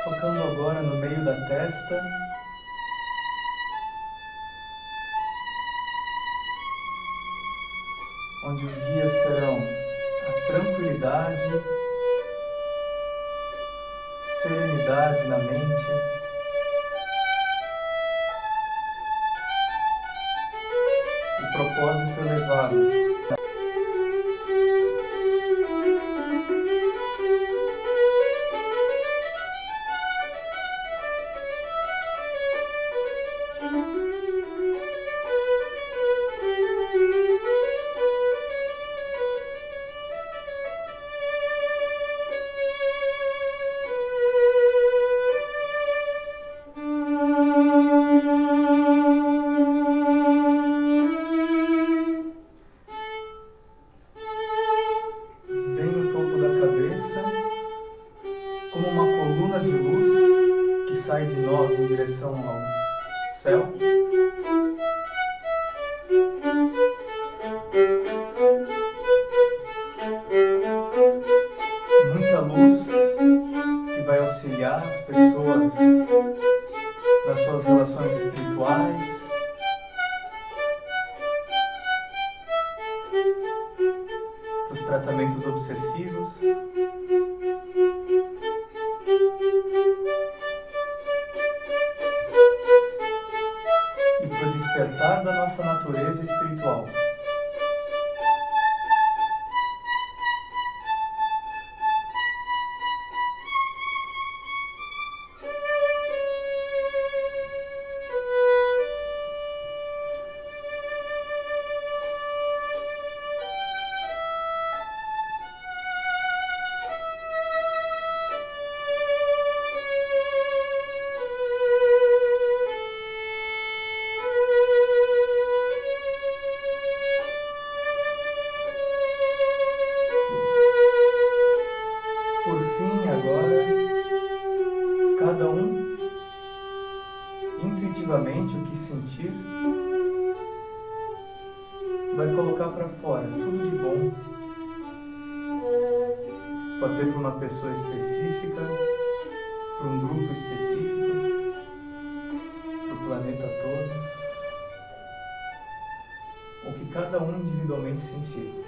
Focando agora no meio da testa, onde os guias serão a tranquilidade, serenidade na mente, o propósito elevado. Como uma coluna de luz que sai de nós em direção ao céu. Muita luz que vai auxiliar as pessoas nas suas relações espirituais, nos tratamentos obsessivos. Para o despertar da nossa natureza espiritual. Por fim, agora, cada um, intuitivamente, o que sentir, vai colocar para fora tudo de bom. Pode ser para uma pessoa específica, para um grupo específico, para o planeta todo. O que cada um individualmente sentir.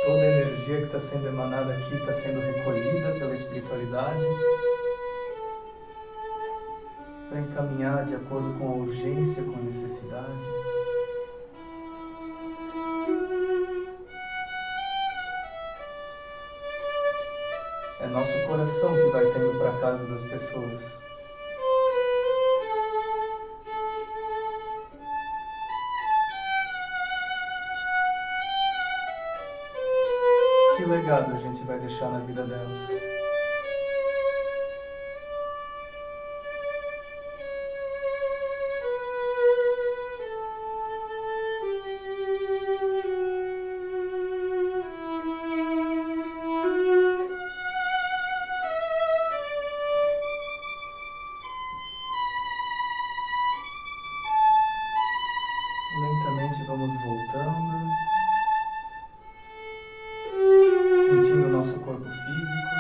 Toda a energia que está sendo emanada aqui está sendo recolhida pela espiritualidade para encaminhar de acordo com a urgência, com a necessidade. vibração que vai tendo para casa das pessoas. Que legado a gente vai deixar na vida delas? Lentamente vamos voltando, sentindo o nosso corpo físico.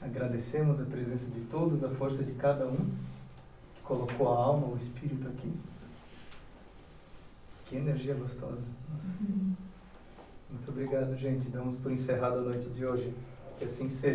Agradecemos a presença de todos, a força de cada um que colocou a alma, o espírito aqui. Que energia gostosa. Nossa. Muito obrigado, gente. Damos por encerrada a noite de hoje. Que assim seja.